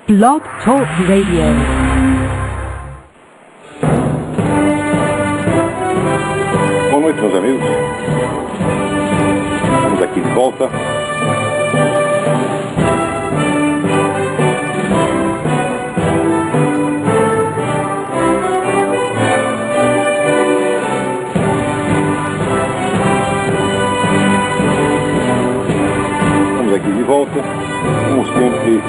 Blog Talk Radio. Boa noite, meus amigos. Estamos aqui de volta. Estamos aqui de volta, como sempre,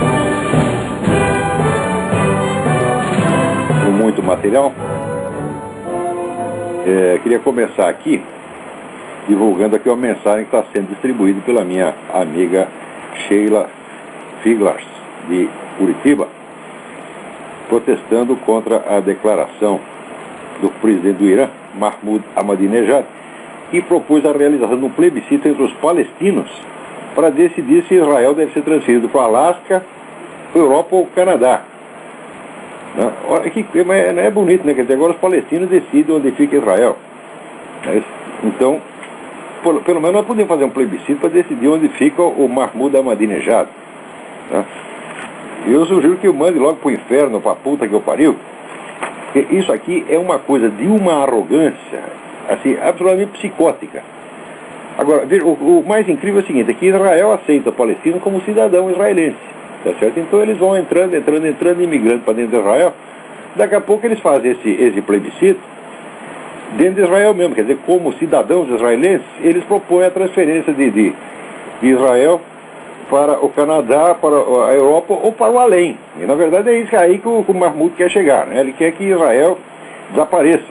com muito material. Queria começar aqui divulgando aqui uma mensagem que está sendo distribuída pela minha amiga Sheila Figlars, de Curitiba, protestando contra a declaração do presidente do Irã, Mahmoud Ahmadinejad, que propôs a realização de um plebiscito entre os palestinos para decidir se Israel deve ser transferido para o Alasca, Europa ou Canadá. Olha que é bonito, né? Quer dizer, agora os palestinos decidem onde fica Israel. Então, pelo menos nós podemos fazer um plebiscito para decidir onde fica o Mahmoud Ahmadinejad. Eu sugiro que eu mande logo para o inferno, para a puta que eu pariu. Porque isso aqui é uma coisa de uma arrogância, assim, absolutamente psicótica. Agora, veja, o mais incrível é o seguinte, é que Israel aceita o palestino como cidadão israelense. Tá certo? Então eles vão entrando, imigrando para dentro de Israel. Daqui a pouco eles fazem esse plebiscito dentro de Israel mesmo. Quer dizer, como cidadãos israelenses, eles propõem a transferência de Israel para o Canadá, para a Europa ou para o além. E na verdade é isso aí que o Mahmoud quer chegar, né? Ele quer que Israel desapareça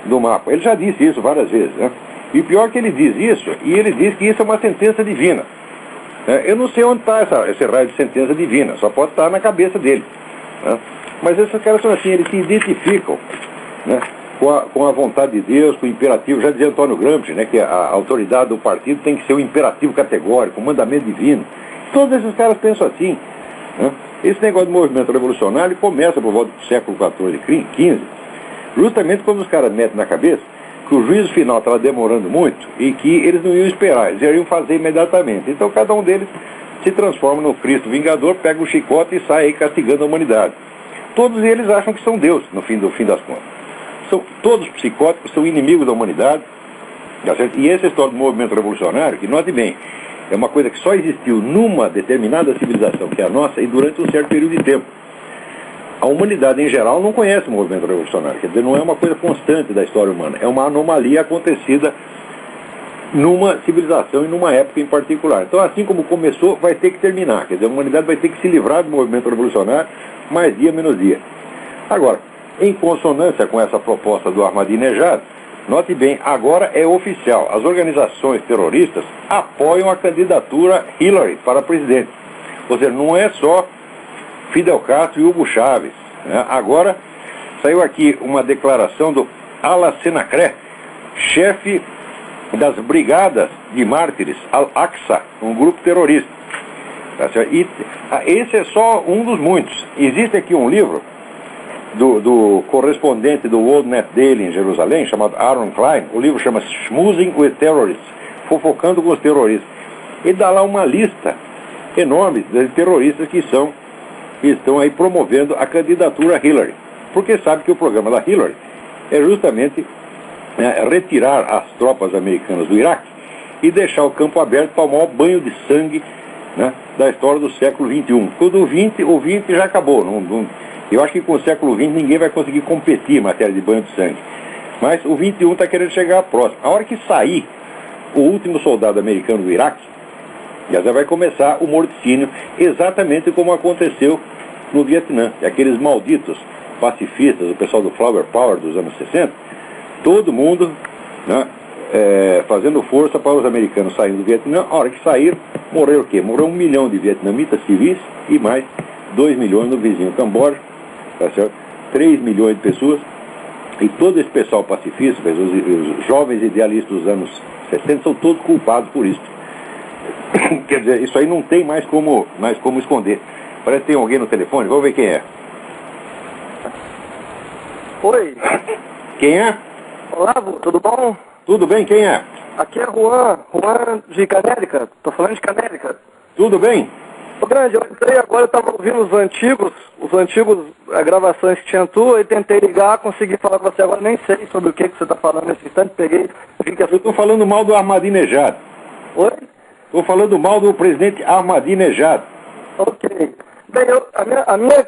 do mapa. Ele já disse isso várias vezes, né? E pior que ele diz isso, e ele diz que isso é uma sentença divina. Eu não sei onde está esse raio de sentença divina, só pode estar na cabeça dele. Mas esses caras são assim, eles se identificam, né, com a vontade de Deus, com o imperativo. Já dizia Antônio Gramsci, né, que a autoridade do partido tem que ser um imperativo categórico, um mandamento divino. Todos esses caras pensam assim. Esse negócio de movimento revolucionário começa por volta do século XIV, XV, justamente quando os caras metem na cabeça que o juízo final estava demorando muito e que eles não iam esperar, eles iriam fazer imediatamente. Então cada um deles se transforma no Cristo Vingador, pega o chicote e sai aí castigando a humanidade. Todos eles acham que são Deus, no fim das contas. São todos psicóticos, são inimigos da humanidade. E essa história do movimento revolucionário, que note bem, é uma coisa que só existiu numa determinada civilização, que é a nossa, e durante um certo período de tempo. A humanidade em geral não conhece o movimento revolucionário, quer dizer, não é uma coisa constante da história humana, é uma anomalia acontecida numa civilização e numa época em particular. Então, assim como começou, vai ter que terminar, quer dizer, a humanidade vai ter que se livrar do movimento revolucionário mais dia menos dia. Agora, em consonância com essa proposta do Ahmadinejad, note bem, agora é oficial, as organizações terroristas apoiam a candidatura Hillary para presidente. Ou seja, não é só Fidel Castro e Hugo Chávez. Agora saiu aqui uma declaração do Ala Senacré, chefe das Brigadas de Mártires Al-Aqsa, um grupo terrorista. E esse é só um dos muitos. Existe aqui um livro do correspondente do World Net Daily em Jerusalém, chamado Aaron Klein. O livro chama Schmoozing with Terrorists, fofocando com os terroristas. Ele dá lá uma lista enorme de terroristas que estão aí promovendo a candidatura Hillary. Porque sabe que o programa da Hillary é justamente retirar as tropas americanas do Iraque e deixar o campo aberto para o maior banho de sangue, né, da história do século XXI. O XX já acabou. Eu acho que com o século XX ninguém vai conseguir competir em matéria de banho de sangue. Mas o XXI está querendo chegar próximo. A hora que sair o último soldado americano do Iraque, já vai começar o morticínio, exatamente como aconteceu no Vietnã. E aqueles malditos pacifistas, o pessoal do Flower Power dos anos 60, todo mundo, né, fazendo força para os americanos saírem do Vietnã. A hora que saíram, morreu o quê? Morreu 1 milhão de vietnamitas civis e mais 2 milhões no vizinho Camboja, tá certo? 3 milhões de pessoas. E todo esse pessoal pacifista, os jovens idealistas dos anos 60, são todos culpados por isso. Quer dizer, isso aí não tem mais como esconder. Parece que tem alguém no telefone, vamos ver quem é. Oi. Quem é? Olá, tudo bom? Tudo bem, quem é? Aqui é Juan de Canérica, tô falando de Canérica. Tudo bem? Ô, Grande, eu entrei agora, eu estava ouvindo os antigos, gravações que tinha tua, e tentei ligar, consegui falar com você agora, nem sei sobre o que você está falando nesse instante, vi que... Eu estou falando mal do Ahmadinejad. Oi? Estou falando mal do presidente Ahmadinejad. Ok. Bem,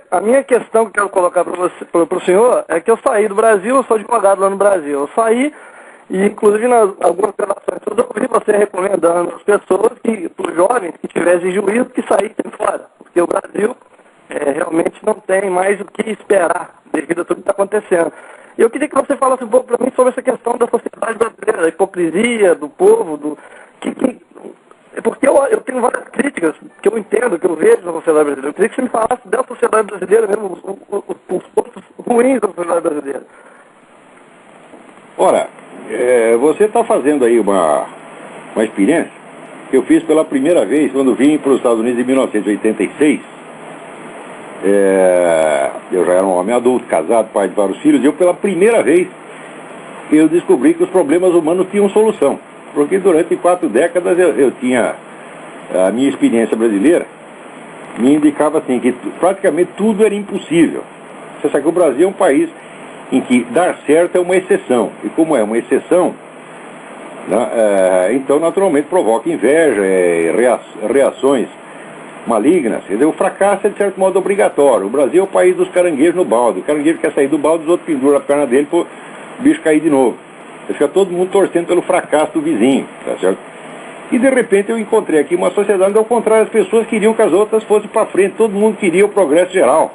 a minha questão que eu quero colocar para o senhor é que eu saí do Brasil, eu sou advogado lá no Brasil, eu saí, e inclusive nas algumas gravações eu ouvi você recomendando às pessoas, para os jovens que tivessem juízo, que saíssem fora, porque o Brasil realmente não tem mais o que esperar devido a tudo que está acontecendo. E eu queria que você falasse um pouco para mim sobre essa questão da sociedade brasileira, da hipocrisia do povo, porque eu tenho várias críticas que eu entendo, que eu vejo na sociedade brasileira. Eu queria que você me falasse da sociedade brasileira mesmo, os pontos ruins da sociedade brasileira. Ora, você está fazendo aí uma experiência que eu fiz pela primeira vez quando vim para os Estados Unidos em 1986. Eu já era um homem adulto, casado, pai de vários filhos, e eu pela primeira vez eu descobri que os problemas humanos tinham solução. Porque durante 4 décadas eu tinha a minha experiência brasileira, me indicava assim que praticamente tudo era impossível. Você sabe que o Brasil é um país em que dar certo é uma exceção. E como é uma exceção, né, então naturalmente provoca inveja, reações malignas. Quer dizer, o fracasso é de certo modo obrigatório. O Brasil é o país dos caranguejos no balde. O caranguejo quer sair do balde, os outros penduram a perna dele para o bicho cair de novo. Fica todo mundo torcendo pelo fracasso do vizinho, tá certo? E de repente eu encontrei aqui uma sociedade onde, ao contrário, as pessoas queriam que as outras fossem para frente, todo mundo queria o progresso geral,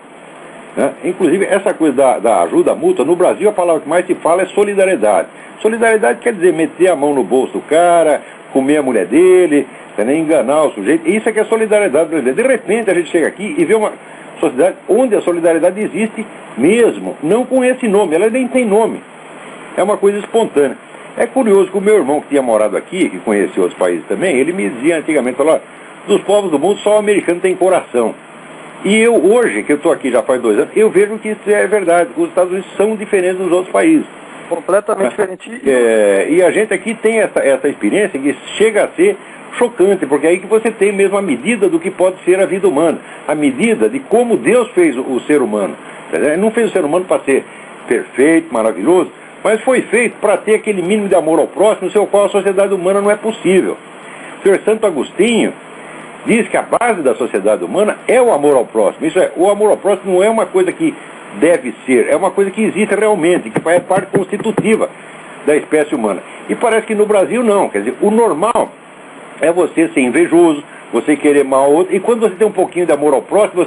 né? Inclusive essa coisa da ajuda mútua, no Brasil a palavra que mais se fala é solidariedade. Solidariedade quer dizer meter a mão no bolso do cara, comer a mulher dele, nem enganar o sujeito. Isso é que é solidariedade brasileira. De repente a gente chega aqui e vê uma sociedade onde a solidariedade existe mesmo, não com esse nome, ela nem tem nome. É uma coisa espontânea. É curioso que o meu irmão que tinha morado aqui, que conhecia outros países também, ele me dizia antigamente, falou, dos povos do mundo só o americano tem coração. E eu hoje, que eu estou aqui já faz 2 anos, eu vejo que isso é verdade. Os Estados Unidos são diferentes dos outros países. Completamente diferente. E a gente aqui tem essa experiência que chega a ser chocante, porque é aí que você tem mesmo a medida do que pode ser a vida humana. A medida de como Deus fez o ser humano. Ele não fez o ser humano para ser perfeito, maravilhoso, mas foi feito para ter aquele mínimo de amor ao próximo, sem o qual a sociedade humana não é possível. O senhor Santo Agostinho diz que a base da sociedade humana é o amor ao próximo. Isso é, o amor ao próximo não é uma coisa que deve ser, é uma coisa que existe realmente, que é parte constitutiva da espécie humana. E parece que no Brasil não, quer dizer, o normal é você ser invejoso, você querer mal ao outro, e quando você tem um pouquinho de amor ao próximo,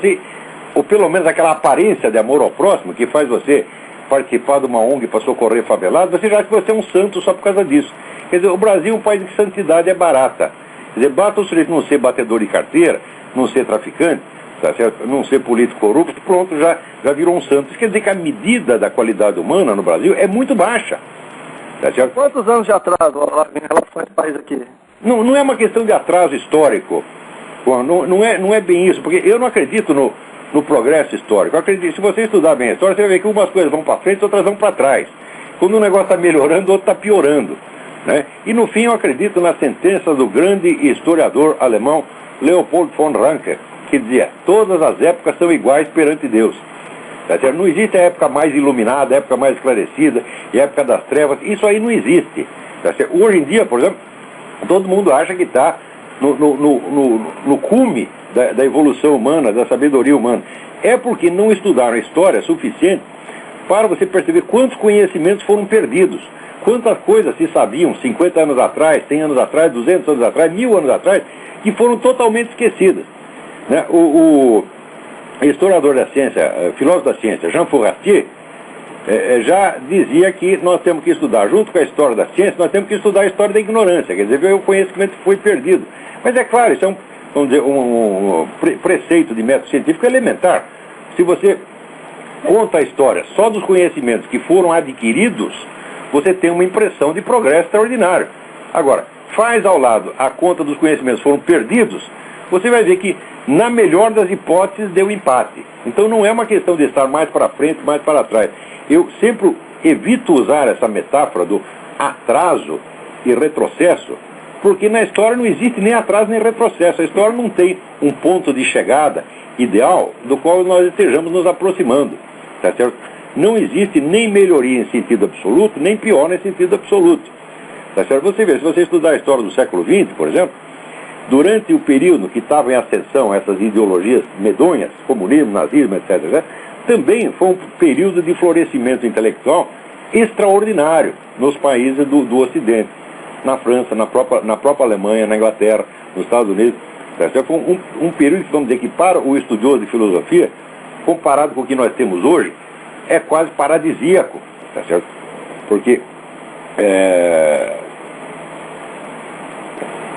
ou pelo menos aquela aparência de amor ao próximo, que faz você participar de uma ONG para socorrer favelados, você já acha que você é um santo só por causa disso. Quer dizer, o Brasil é um país de santidade é barata. Quer dizer, basta o sujeito não ser batedor de carteira, não ser traficante, tá certo? Não ser político corrupto, pronto, já virou um santo. Isso quer dizer que a medida da qualidade humana no Brasil é muito baixa. Tá certo? Quantos anos de atraso em relação a esse país aqui? Não é uma questão de atraso histórico. Não é bem isso, porque eu não acredito no progresso histórico. Eu acredito, se você estudar bem a história, você vai ver que umas coisas vão para frente, outras vão para trás. Quando um negócio está melhorando, o outro está piorando, né? E no fim eu acredito na sentença do grande historiador alemão Leopold von Ranke, que dizia, todas as épocas são iguais perante Deus. Tá certo? Não existe a época mais iluminada, a época mais esclarecida, e a época das trevas, isso aí não existe. Tá certo? Hoje em dia, por exemplo, todo mundo acha que está no cume da evolução humana, da sabedoria humana. É porque não estudaram a história suficiente para você perceber quantos conhecimentos foram perdidos, quantas coisas se sabiam 50 anos atrás, 100 anos atrás, 200 anos atrás, 1000 anos atrás, que foram totalmente esquecidas, né? O historiador da ciência, filósofo da ciência, Jean Fourastier, já dizia que nós temos que estudar, junto com a história da ciência, nós temos que estudar a história da ignorância, quer dizer, o conhecimento foi perdido. Mas é claro, isso é um preceito de método científico elementar. Se você conta a história só dos conhecimentos que foram adquiridos, você tem uma impressão de progresso extraordinário. Agora, faz ao lado a conta dos conhecimentos que foram perdidos, você vai ver que, na melhor das hipóteses, deu empate. Então não é uma questão de estar mais para frente, mais para trás. Eu sempre evito usar essa metáfora do atraso e retrocesso, porque na história não existe nem atraso nem retrocesso. A história não tem um ponto de chegada ideal do qual nós estejamos nos aproximando, tá certo? Não existe nem melhoria em sentido absoluto, nem pior em sentido absoluto, tá certo? Você vê, se você estudar a história do século XX, por exemplo, durante o período que estavam em ascensão essas ideologias medonhas, comunismo, nazismo, etc., né, também foi um período de florescimento intelectual extraordinário nos países do Ocidente, na França, na própria Alemanha, na Inglaterra, nos Estados Unidos. Tá certo? Foi um período que, vamos dizer, que para o estudioso de filosofia, comparado com o que nós temos hoje, é quase paradisíaco, tá certo? Porque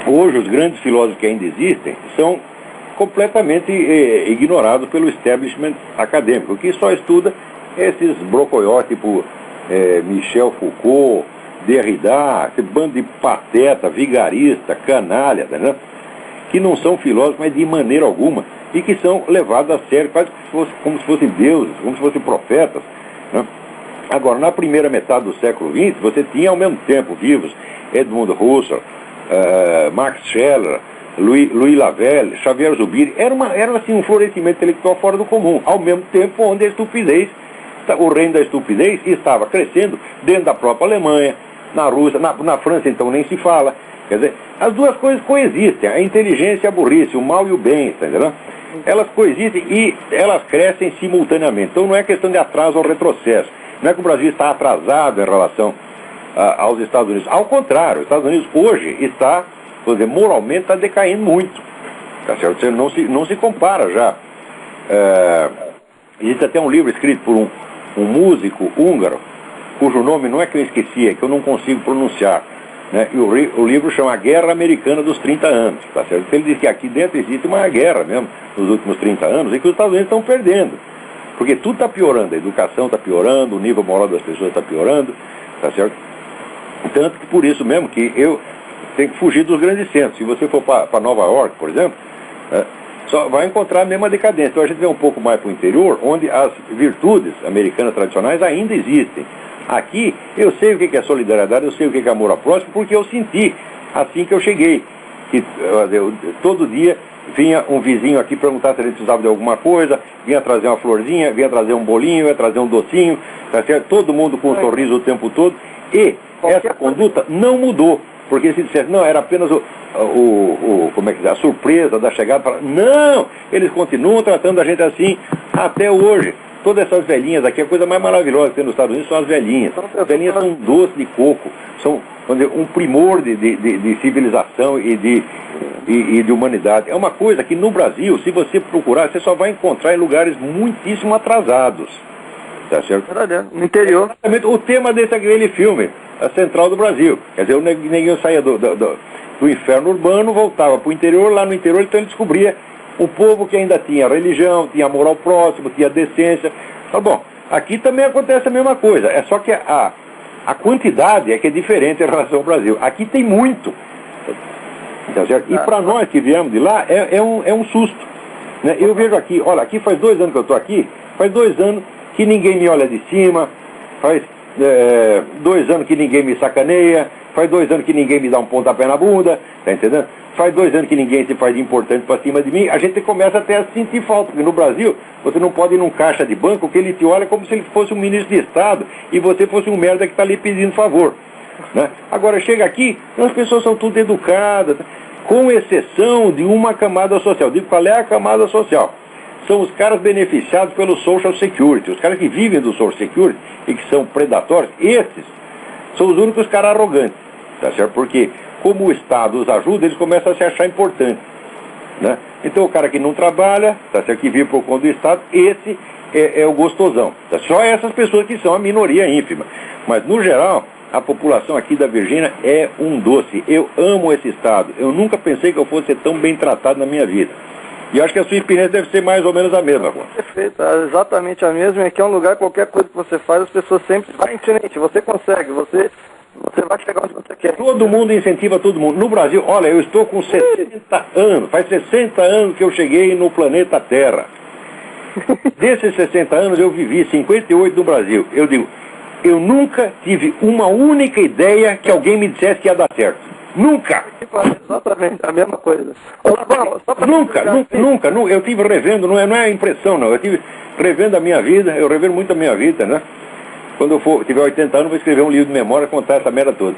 hoje os grandes filósofos que ainda existem são completamente ignorados pelo establishment acadêmico, que só estuda esses brocoió tipo Michel Foucault, Derrida, esse bando de pateta, vigarista, canalha, né? Que não são filósofos, mas de maneira alguma, e que são levados a sério, quase como se fossem deuses, como se fossem profetas, né? Agora, na primeira metade do século XX, você tinha ao mesmo tempo vivos Edmund Husserl, Max Scheler, Louis Lavelle, Xavier Zubiri. Era assim, um florescimento intelectual fora do comum, ao mesmo tempo onde a estupidez, o reino da estupidez, estava crescendo dentro da própria Alemanha, na Rússia, na França então nem se fala. Quer dizer, as duas coisas coexistem, a inteligência e a burrice, o mal e o bem, tá entendendo? Elas coexistem e elas crescem simultaneamente. Então não é questão de atraso ou retrocesso. Não é que o Brasil está atrasado em relação aos Estados Unidos. Ao contrário, os Estados Unidos hoje está, vou dizer, moralmente está decaindo muito. Tá certo? Você não se compara já. Existe até um livro escrito por um músico húngaro, cujo nome não é que eu esqueci, é que eu não consigo pronunciar, né? E o livro chama A Guerra Americana dos 30 Anos, tá certo? Ele diz que aqui dentro existe uma guerra mesmo, nos últimos 30 anos, e que os Estados Unidos estão perdendo, porque tudo está piorando, a educação está piorando, o nível moral das pessoas está piorando, tá certo? Tanto que por isso mesmo que eu tenho que fugir dos grandes centros. Se você for para Nova York, por exemplo, só vai encontrar a mesma decadência. Então a gente vem um pouco mais para o interior, onde as virtudes americanas tradicionais ainda existem. Aqui, eu sei o que é solidariedade, eu sei o que é amor ao próximo, porque eu senti assim que eu cheguei. Que todo dia vinha um vizinho aqui perguntar se ele precisava de alguma coisa, vinha trazer uma florzinha, vinha trazer um bolinho, vinha trazer um docinho, tá certo? Todo mundo com um sorriso o tempo todo. E essa conduta não mudou, porque se dissesse, não, era apenas como é que diz, a surpresa da chegada. Não, eles continuam tratando a gente assim até hoje. Todas essas velhinhas aqui, a coisa mais maravilhosa que tem nos Estados Unidos são as velhinhas. As velhinhas são um doce de coco, são, vamos dizer, um primor de civilização e de humanidade. É uma coisa que no Brasil, se você procurar, você só vai encontrar em lugares muitíssimo atrasados. Tá certo? No interior. Exatamente o tema desse aquele filme, A Central do Brasil. Quer dizer, o neguinho saía do inferno urbano, voltava para o interior, lá no interior então ele descobria um povo que ainda tinha religião, tinha amor ao próximo, tinha decência. Tá bom, aqui também acontece a mesma coisa, é só que a quantidade é que é diferente em relação ao Brasil. Aqui tem muito. Tá certo? E para nós que viemos de lá, é um susto. Né? Eu vejo aqui, olha, aqui faz 2 anos que eu estou aqui, faz 2 anos que ninguém me olha de cima, faz 2 anos que ninguém me sacaneia, faz 2 anos que ninguém me dá um pontapé na bunda, tá entendendo? Faz 2 anos que ninguém se faz de importante para cima de mim, a gente começa até a sentir falta, porque no Brasil você não pode ir num caixa de banco que ele te olha como se ele fosse um ministro de Estado e você fosse um merda que está ali pedindo favor. Né? Agora chega aqui, as pessoas são tudo educadas, com exceção de uma camada social. Digo, qual é a camada social? São os caras beneficiados pelo Social Security, os caras que vivem do Social Security e que são predatórios, esses são os únicos caras arrogantes, tá certo? Porque como o Estado os ajuda, eles começam a se achar importantes, né? Então o cara que não trabalha, tá certo? Que vive por conta do Estado, esse é o gostosão. Tá? Só essas pessoas que são a minoria ínfima. Mas no geral, a população aqui da Virgínia é um doce. Eu amo esse Estado. Eu nunca pensei que eu fosse ser tão bem tratado na minha vida. E acho que a sua experiência deve ser mais ou menos a mesma. Perfeito, exatamente a mesma. Aqui é um lugar, qualquer coisa que você faz, as pessoas sempre vai incidente. Você consegue, você vai chegar onde você quer. Todo mundo incentiva todo mundo. No Brasil, olha, eu estou com 60 anos. Faz 60 anos que eu cheguei no planeta Terra. Desses 60 anos eu vivi 58 no Brasil. Eu digo, eu nunca tive uma única ideia que alguém me dissesse que ia dar certo. Nunca! Exatamente, a mesma coisa. Olá, bom, só pra Nunca. Eu tive revendo, não é impressão, não. Eu tive revendo a minha vida, eu revejo muito a minha vida, né? Quando eu tiver 80 anos, vou escrever um livro de memória e contar essa merda toda.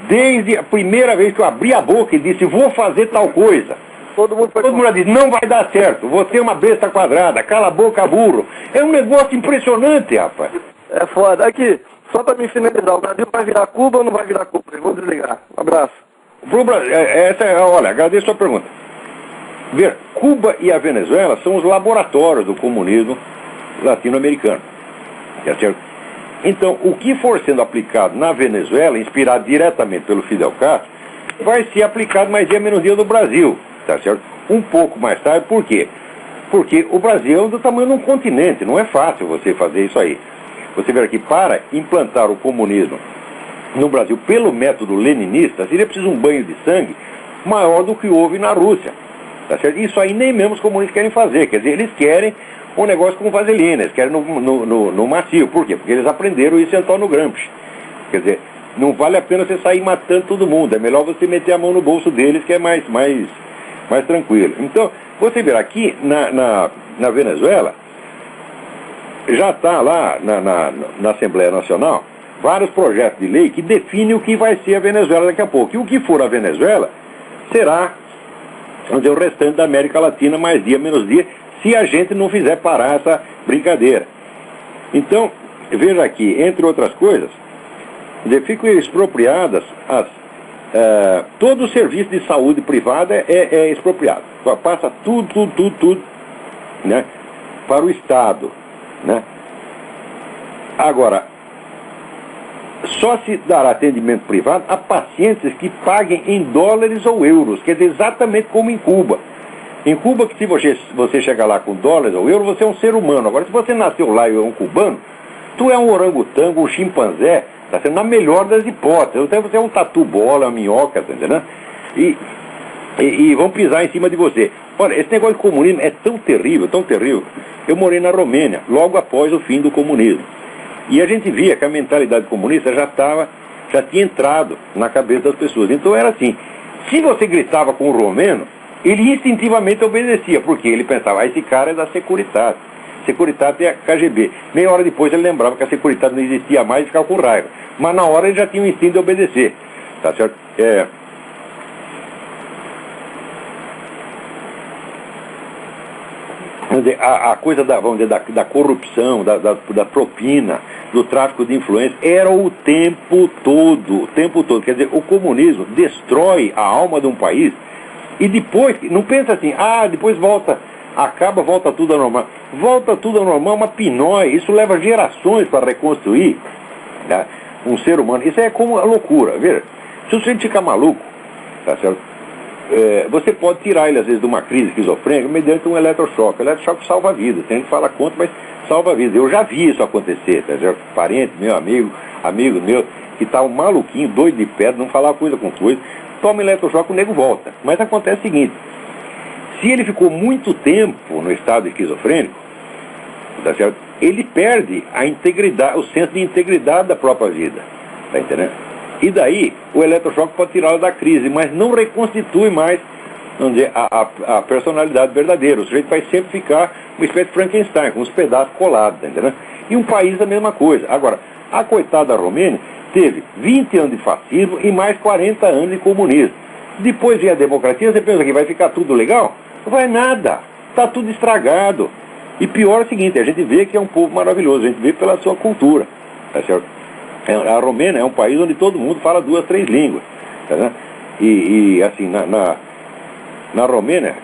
Desde a primeira vez que eu abri a boca e disse, vou fazer tal coisa, todo mundo já disse, não vai dar certo, você é uma besta quadrada, cala a boca, burro. É um negócio impressionante, rapaz. É foda. Aqui, só para me finalizar, o Brasil vai virar Cuba ou não vai virar Cuba? Eu vou desligar. Um abraço. Olha, agradeço a sua pergunta. Ver, Cuba e a Venezuela são os laboratórios do comunismo latino-americano. Tá certo? Então, o que for sendo aplicado na Venezuela, inspirado diretamente pelo Fidel Castro, vai ser aplicado mais dia menos dia no Brasil. Tá certo? Um pouco mais tarde, por quê? Porque o Brasil é do tamanho de um continente, não é fácil você fazer isso aí. Você vê aqui, para implantar o comunismo no Brasil pelo método leninista, seria preciso um banho de sangue maior do que houve na Rússia. Tá certo? Isso aí nem mesmo os comunistas querem fazer, quer dizer, eles querem um negócio com vaselina, eles querem no macio. Por quê? Porque eles aprenderam isso em Antônio Gramsci. Quer dizer, não vale a pena você sair matando todo mundo, é melhor você meter a mão no bolso deles, que é mais tranquilo. Então, você vê aqui na Venezuela, já está lá na Assembleia Nacional vários projetos de lei que definem o que vai ser a Venezuela daqui a pouco. E o que for a Venezuela será, vamos dizer, o restante da América Latina, mais dia menos dia, se a gente não fizer parar essa brincadeira. Então, veja aqui, entre outras coisas, ficam expropriadas todo o serviço de saúde privada é expropriado. Passa tudo, né, para o Estado, né? Agora, só se dará atendimento privado a pacientes que paguem em dólares ou euros, quer dizer, exatamente como em Cuba. Em Cuba, que se você chegar lá com dólares ou euros, você é um ser humano. Agora, se você nasceu lá e é um cubano, tu é um orangotango, um chimpanzé, tá sendo na melhor das hipóteses. Então você é um tatu-bola, uma minhoca, tá entendendo? E vão pisar em cima de você. Olha, esse negócio de comunismo é tão terrível, tão terrível. Eu morei na Romênia, logo após o fim do comunismo. E a gente via que a mentalidade comunista já tinha entrado na cabeça das pessoas. Então era assim, se você gritava com o romeno, ele instintivamente obedecia, porque ele pensava, esse cara é da Securitate. Securitate é a KGB. Meia hora depois ele lembrava que a Securitate não existia mais e ficava com raiva. Mas na hora ele já tinha o instinto de obedecer. Tá certo? Vamos dizer, a coisa da corrupção, da propina, do tráfico de influência, era o tempo todo. Quer dizer, o comunismo destrói a alma de um país e depois, não pensa assim, depois volta tudo ao normal. Volta tudo ao normal, uma pinóia, isso leva gerações para reconstruir, né, um ser humano. Isso é como a loucura, veja, se o sujeito ficar maluco, tá certo? Você pode tirar ele, às vezes, de uma crise esquizofrênica mediante um eletrochoque. O eletrochoque salva a vida, tem que falar contra, mas salva a vida. Eu já vi isso acontecer, tá certo? Parente, meu amigo meu, que tá um maluquinho, doido de pedra, não falava coisa com coisa, toma eletrochoque, o nego volta. Mas acontece o seguinte, se ele ficou muito tempo no estado esquizofrênico, tá certo? Ele perde a integridade, o senso de integridade da própria vida, tá entendendo? E daí, o eletrochoque pode tirá-lo da crise, mas não reconstitui mais, vamos dizer, a personalidade verdadeira. O sujeito vai sempre ficar uma espécie de Frankenstein, com os pedaços colados, tá entendendo? E um país a mesma coisa. Agora, a coitada Romênia teve 20 anos de fascismo e mais 40 anos de comunismo. Depois vem a democracia, você pensa que vai ficar tudo legal? Não vai nada, está tudo estragado. E pior é o seguinte, a gente vê que é um povo maravilhoso, a gente vê pela sua cultura, tá certo? A Romênia é um país onde todo mundo fala 2, 3 línguas, tá vendo? E assim, na Romênia,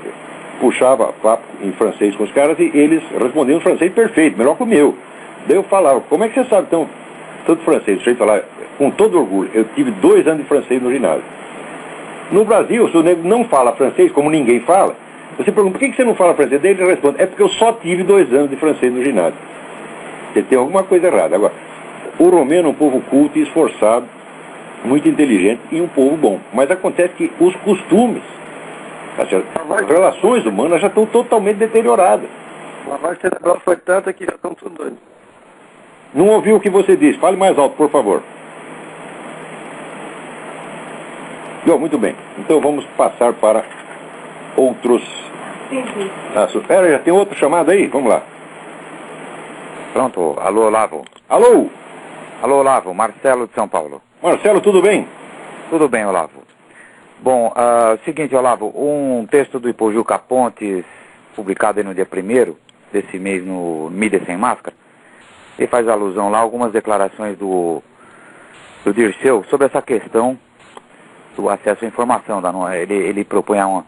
puxava papo em francês com os caras e eles respondiam em francês perfeito, melhor que o meu. Daí eu falava, como é que você sabe tanto francês? O sujeito falava, com todo orgulho, eu tive 2 anos de francês no ginásio. No Brasil, se o nego não fala francês, como ninguém fala, você pergunta, por que você não fala francês? Daí ele responde, é porque eu só tive 2 anos de francês no ginásio. Você tem alguma coisa errada. Agora, o romeno é um povo culto e esforçado, muito inteligente e um povo bom. Mas acontece que os costumes, as relações humanas já estão totalmente deterioradas. A lavagem cerebral foi tanta que já estão tudo doidos. Não ouvi o que você disse. Fale mais alto, por favor. Bom, muito bem. Então vamos passar para outros assuntos. Espera, já tem outro chamado aí? Vamos lá. Pronto. Alô, Olavo. Alô? Alô, Olavo. Marcelo de São Paulo. Marcelo, tudo bem? Tudo bem, Olavo. Bom, seguinte, Olavo, um texto do Ipojuca Pontes, publicado aí no dia 1º desse mês no Mídia Sem Máscara, ele faz alusão lá a algumas declarações do Dirceu sobre essa questão do acesso à informação. Ele propõe o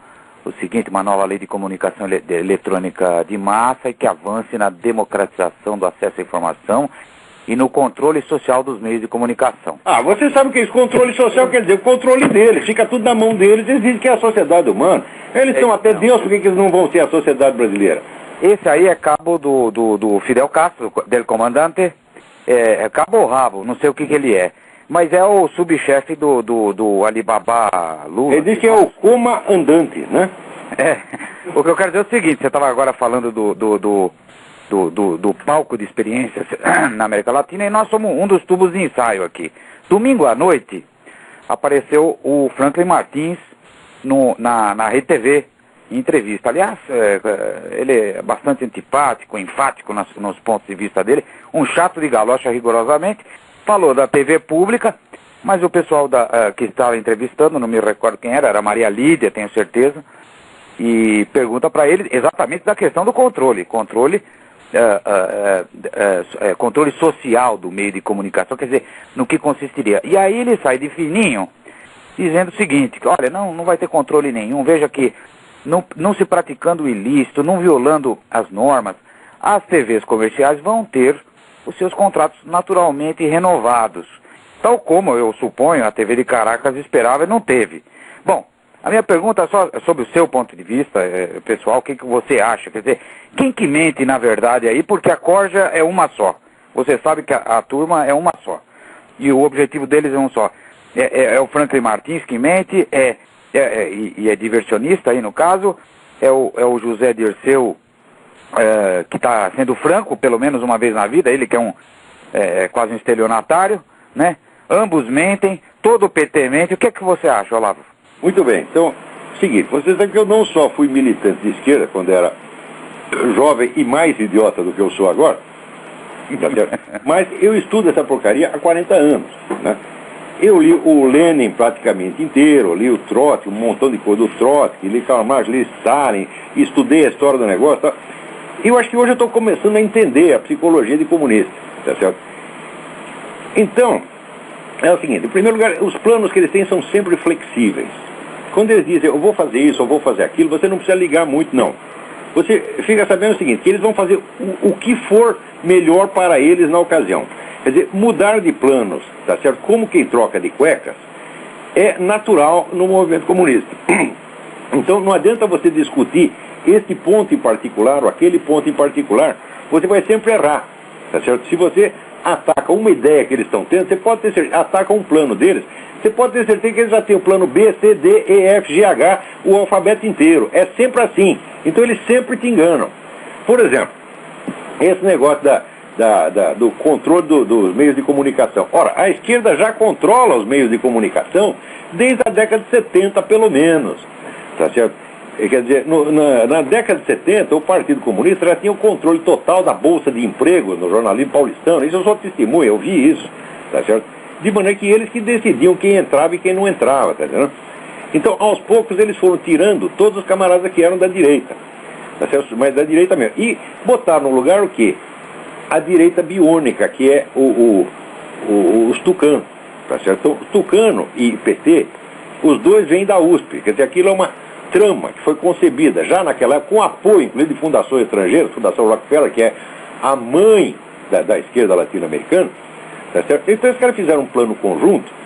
seguinte, uma nova lei de comunicação eletrônica de massa e que avance na democratização do acesso à informação e no controle social dos meios de comunicação. Ah, você sabe o que é isso? Controle social quer dizer o controle deles. Fica tudo na mão deles. Eles dizem que é a sociedade humana. Eles são até Deus, por que eles não vão ser a sociedade brasileira? Esse aí é cabo do Fidel Castro, del comandante. É cabo ou rabo, não sei o que ele é. Mas é o subchefe do Alibaba Lula. Ele diz que é o coma andante, né? O que eu quero dizer é o seguinte, você estava agora falando do palco de experiências na América Latina, e nós somos um dos tubos de ensaio aqui. Domingo à noite, apareceu o Franklin Martins na Rede TV, em entrevista. Aliás, ele é bastante antipático, enfático nos pontos de vista dele, um chato de galocha rigorosamente, falou da TV pública, mas o pessoal que estava entrevistando, não me recordo quem era Maria Lídia, tenho certeza, e pergunta para ele exatamente da questão do controle social do meio de comunicação, quer dizer, no que consistiria. E aí ele sai de fininho, dizendo o seguinte, que, olha, não vai ter controle nenhum, veja que não se praticando o ilícito, não violando as normas, as TVs comerciais vão ter os seus contratos naturalmente renovados, tal como eu suponho a TV de Caracas esperava e não teve. Bom, a minha pergunta é só sobre o seu ponto de vista, pessoal, o que você acha? Quer dizer, quem que mente na verdade aí? Porque a corja é uma só. Você sabe que a turma é uma só. E o objetivo deles é um só. É o Franklin Martins que mente, e é diversionista aí no caso, é o José Dirceu, que está sendo franco, pelo menos uma vez na vida, ele que é quase um estelionatário, né? Ambos mentem, todo o PT mente. O que é que você acha, Olavo? Muito bem, então, seguinte, você sabe que eu não só fui militante de esquerda quando era jovem e mais idiota do que eu sou agora, tá certo? Mas eu estudo essa porcaria há 40 anos, né? Eu li o Lenin praticamente inteiro, li o Trotsky, um montão de coisa do Trotsky, li Karl Marx, li Stalin, estudei a história do negócio, tá? E eu acho que hoje eu estou começando a entender a psicologia de comunista, tá certo? Então, é o seguinte, em primeiro lugar, os planos que eles têm são sempre flexíveis. Quando eles dizem, eu vou fazer isso, eu vou fazer aquilo, você não precisa ligar muito, não. Você fica sabendo o seguinte, que eles vão fazer o que for melhor para eles na ocasião. Quer dizer, mudar de planos, tá certo? Como quem troca de cuecas, é natural no movimento comunista. Então não adianta você discutir esse ponto em particular ou aquele ponto em particular, você vai sempre errar, tá certo? Se você ataca uma ideia que eles estão tendo, você pode ter certeza, ataca um plano deles, você pode ter certeza que eles já têm o plano B, C, D, E, F, G, H, o alfabeto inteiro. É sempre assim. Então eles sempre te enganam. Por exemplo, esse negócio do controle dos meios de comunicação. Ora, a esquerda já controla os meios de comunicação desde a década de 70, pelo menos. Tá certo? Quer dizer, na década de 70, o Partido Comunista já tinha o controle total da Bolsa de Emprego no jornalismo paulistano. Isso eu sou testemunha, eu vi isso. Tá certo? De maneira que eles que decidiam quem entrava e quem não entrava, tá entendendo? Então, aos poucos, eles foram tirando todos os camaradas que eram da direita, tá certo? Mas da direita mesmo. E botaram no lugar o quê? A direita biônica, que é os tucanos, tá certo? Então, Tucano e PT, os dois vêm da USP, quer dizer, aquilo é uma trama que foi concebida já naquela época, com apoio, inclusive, de fundações estrangeiras, Fundação Rockefeller, que é a mãe da esquerda latino-americana, tá certo? Então, os caras fizeram um plano conjunto,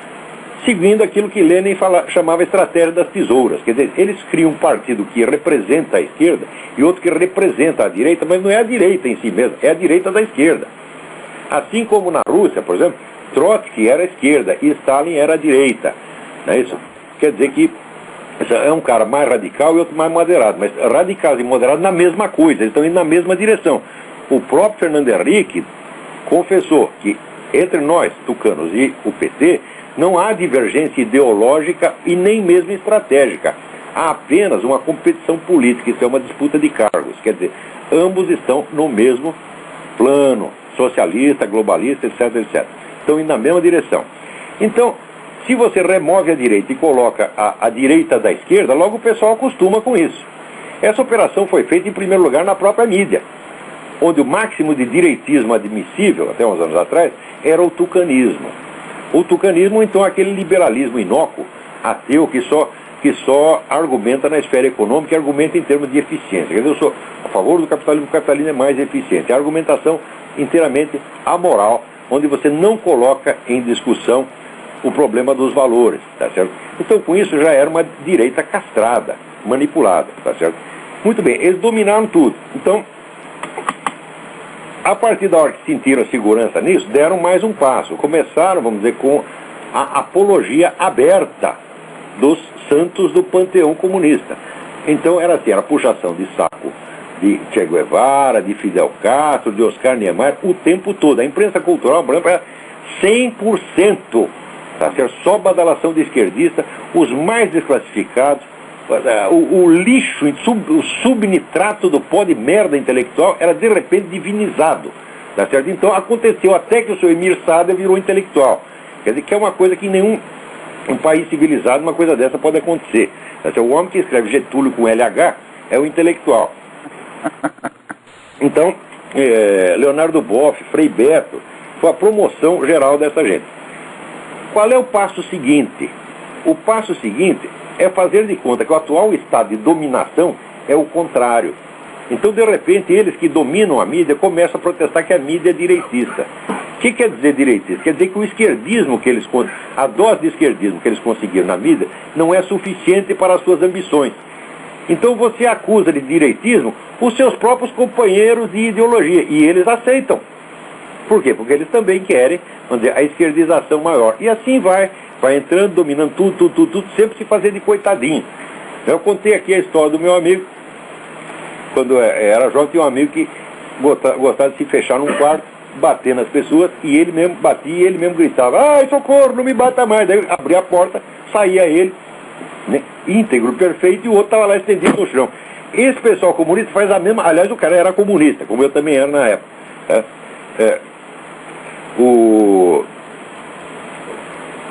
seguindo aquilo que Lenin chamava estratégia das tesouras. Quer dizer, eles criam um partido que representa a esquerda e outro que representa a direita, mas não é a direita em si mesmo, é a direita da esquerda. Assim como na Rússia, por exemplo, Trotsky era a esquerda e Stalin era a direita. Não é isso? Quer dizer que é um cara mais radical e outro mais moderado, mas radicais e moderados na mesma coisa, eles estão indo na mesma direção. O próprio Fernando Henrique confessou que entre nós, tucanos, e o PT, Não há divergência ideológica e nem mesmo estratégica. Há apenas uma competição política, isso é uma disputa de cargos. Quer dizer, ambos estão no mesmo plano, socialista, globalista, etc, etc. Estão indo na mesma direção. Então, se você remove a direita e coloca a direita da esquerda, logo o pessoal acostuma com isso. Essa operação foi feita, em primeiro lugar, na própria mídia, onde o máximo de direitismo admissível, até uns anos atrás, era o tucanismo. O tucanismo, então, é aquele liberalismo inócuo, ateu, que só argumenta na esfera econômica e argumenta em termos de eficiência. Quer dizer, eu sou a favor do capitalismo, o capitalismo é mais eficiente. É a argumentação inteiramente amoral, onde você não coloca em discussão o problema dos valores, tá certo? Então, com isso, já era uma direita castrada, manipulada, tá certo? Muito bem, eles dominaram tudo. Então, a partir da hora que sentiram a segurança nisso, deram mais um passo. Começaram, vamos dizer, com a apologia aberta dos santos do panteão comunista. Então, era assim, era puxação de saco de Che Guevara, de Fidel Castro, de Oscar Niemeyer, o tempo todo. A imprensa cultural branca era 100%, tá certo? Só badalação de esquerdista, os mais desclassificados, o lixo, o subnitrato do pó de merda intelectual era de repente divinizado, tá certo? Então aconteceu até que o seu Emir Sader virou intelectual. Quer dizer, que é uma coisa que em nenhum país civilizado uma coisa dessa pode acontecer. Tá certo? O homem que escreve Getúlio com LH é o intelectual. Então, Leonardo Boff, Frei Beto, foi a promoção geral dessa gente. Qual é o passo seguinte? O passo seguinte é fazer de conta que o atual estado de dominação é o contrário. Então, de repente, eles que dominam a mídia começam a protestar que a mídia é direitista. O que quer dizer direitista? Quer dizer que o esquerdismo que eles... a dose de esquerdismo que eles conseguiram na mídia não é suficiente para as suas ambições. Então, você acusa de direitismo os seus próprios companheiros de ideologia, e eles aceitam. Por quê? Porque eles também querem, vamos dizer, a esquerdização maior. E assim vai entrando, dominando tudo, sempre se fazer de coitadinho. Eu contei aqui a história do meu amigo, quando era jovem, tinha um amigo que gostava de se fechar num quarto, bater nas pessoas, e ele mesmo batia e ele mesmo gritava: ai, socorro, não me bata mais. Daí abria a porta, saía ele, né, íntegro, perfeito, e o outro estava lá estendido no chão. Esse pessoal comunista faz a mesma... Aliás, o cara era comunista, como eu também era na época.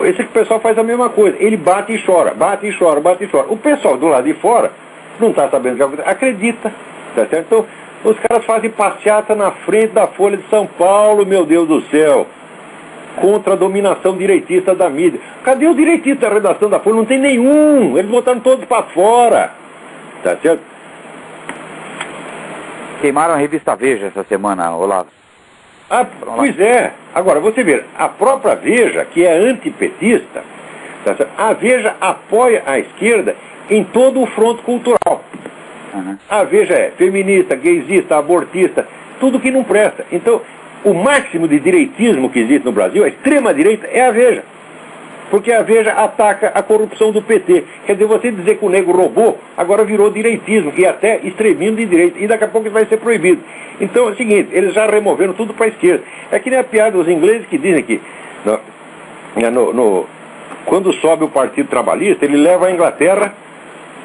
Esse pessoal faz a mesma coisa. Ele bate e chora, bate e chora, bate e chora. O pessoal do lado de fora não está sabendo o que acontece, acredita, tá certo? Então, os caras fazem passeata na frente da Folha de São Paulo, meu Deus do céu, contra a dominação direitista da mídia. Cadê o direitista da redação da Folha? Não tem nenhum. Eles botaram todos para fora, tá certo? Queimaram a revista Veja essa semana, Olavo. Pois é. Agora, você vê, a própria Veja, que é antipetista, tá certo? A Veja apoia a esquerda em todo o fronte cultural. Uhum. A Veja é feminista, gaysista, abortista, tudo que não presta. Então, o máximo de direitismo que existe no Brasil, a extrema-direita, é a Veja. Porque a Veja ataca a corrupção do PT. Quer dizer, você dizer que o nego roubou, agora virou direitismo, e até extremismo de direita. E daqui a pouco isso vai ser proibido. Então é o seguinte, eles já removeram tudo para a esquerda. É que nem a piada dos ingleses que dizem que quando sobe o Partido Trabalhista, ele leva a Inglaterra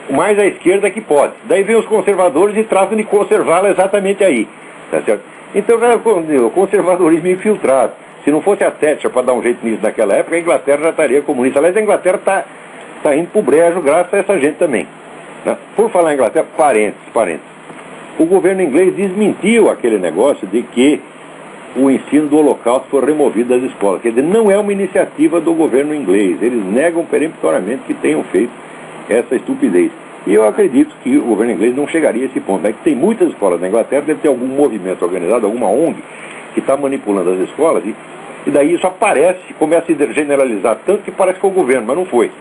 mais à esquerda que pode. Daí vem os conservadores e tratam de conservá-la exatamente aí. Tá certo? Então é o conservadorismo infiltrado. Se não fosse a Thatcher para dar um jeito nisso naquela época, a Inglaterra já estaria comunista. Aliás, a Inglaterra está indo para o brejo graças a essa gente também. Né? Por falar em Inglaterra, parênteses. O governo inglês desmentiu aquele negócio de que o ensino do Holocausto foi removido das escolas. Quer dizer, não é uma iniciativa do governo inglês. Eles negam peremptoriamente que tenham feito essa estupidez. E eu acredito que o governo inglês não chegaria a esse ponto. Né? Que tem muitas escolas na Inglaterra, deve ter algum movimento organizado, alguma ONG, que está manipulando as escolas, e daí isso aparece, começa a generalizar tanto que parece que foi o governo, mas não foi.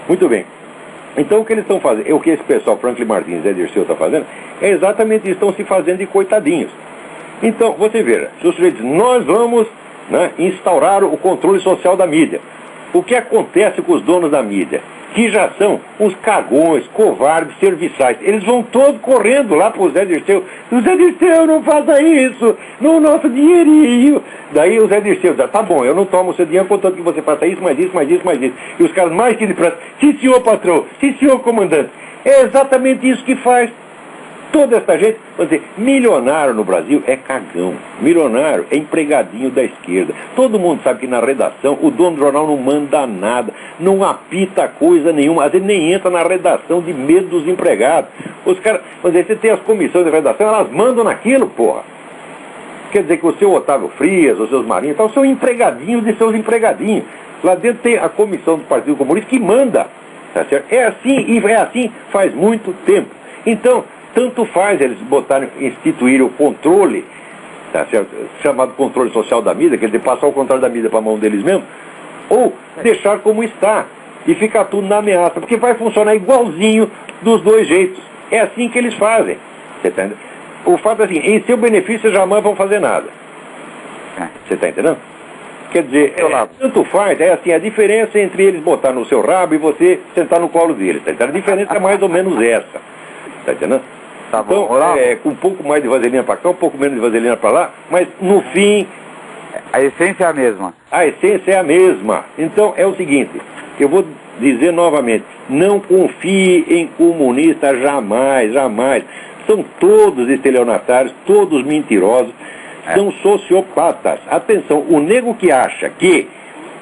Muito bem. Então o que eles estão fazendo, o que esse pessoal, Franklin Martins e Dirceu está fazendo, é exatamente isso, estão se fazendo de coitadinhos. Então, você veja, se o sujeito diz, nós vamos, né, instaurar o controle social da mídia. O que acontece com os donos da mídia? que já são uns cagões, covardes, serviçais. Eles vão todos correndo lá pro Zé Dirceu. O Zé Dirceu, não faça isso, no nosso dinheirinho. Daí o Zé Dirceu diz, tá bom, eu não tomo o seu dinheiro, contanto que você faça isso, mais isso, mais isso, mais isso. E os caras mais que depressa, sim senhor patrão, sim senhor comandante. É exatamente isso que faz. Toda essa gente, vamos dizer, milionário no Brasil é cagão. Milionário é empregadinho da esquerda. Todo mundo sabe que na redação o dono do jornal não manda nada, não apita coisa nenhuma, às vezes nem entra na redação de medo dos empregados. Os caras, vamos dizer, você tem as comissões de redação, elas mandam naquilo, porra. Quer dizer que o seu Otávio Frias, os seus Marinhos, tal, são empregadinhos de seus empregadinhos. Lá dentro tem a comissão do Partido Comunista que manda. Tá certo? É assim, e é assim faz muito tempo. Então, tanto faz eles instituírem o controle, tá certo? Chamado controle social da mídia, quer dizer, passar o controle da mídia para a mão deles mesmos, ou deixar como está e ficar tudo na ameaça, porque vai funcionar igualzinho dos dois jeitos. É assim que eles fazem. Você tá entendendo? O fato é assim, em seu benefício jamais vão fazer nada. Você está entendendo? Quer dizer, tanto faz, é assim, a diferença entre eles botar no seu rabo e você sentar no colo deles, tá entendendo? A diferença é mais ou menos essa, tá entendendo? Tá bom. Então, com um pouco mais de vaselina para cá, um pouco menos de vaselina para lá, mas no fim... A essência é a mesma. A essência é a mesma. Então, é o seguinte, eu vou dizer novamente, não confie em comunista jamais, jamais. São todos estelionatários, todos mentirosos, são sociopatas. Atenção, o nego que acha que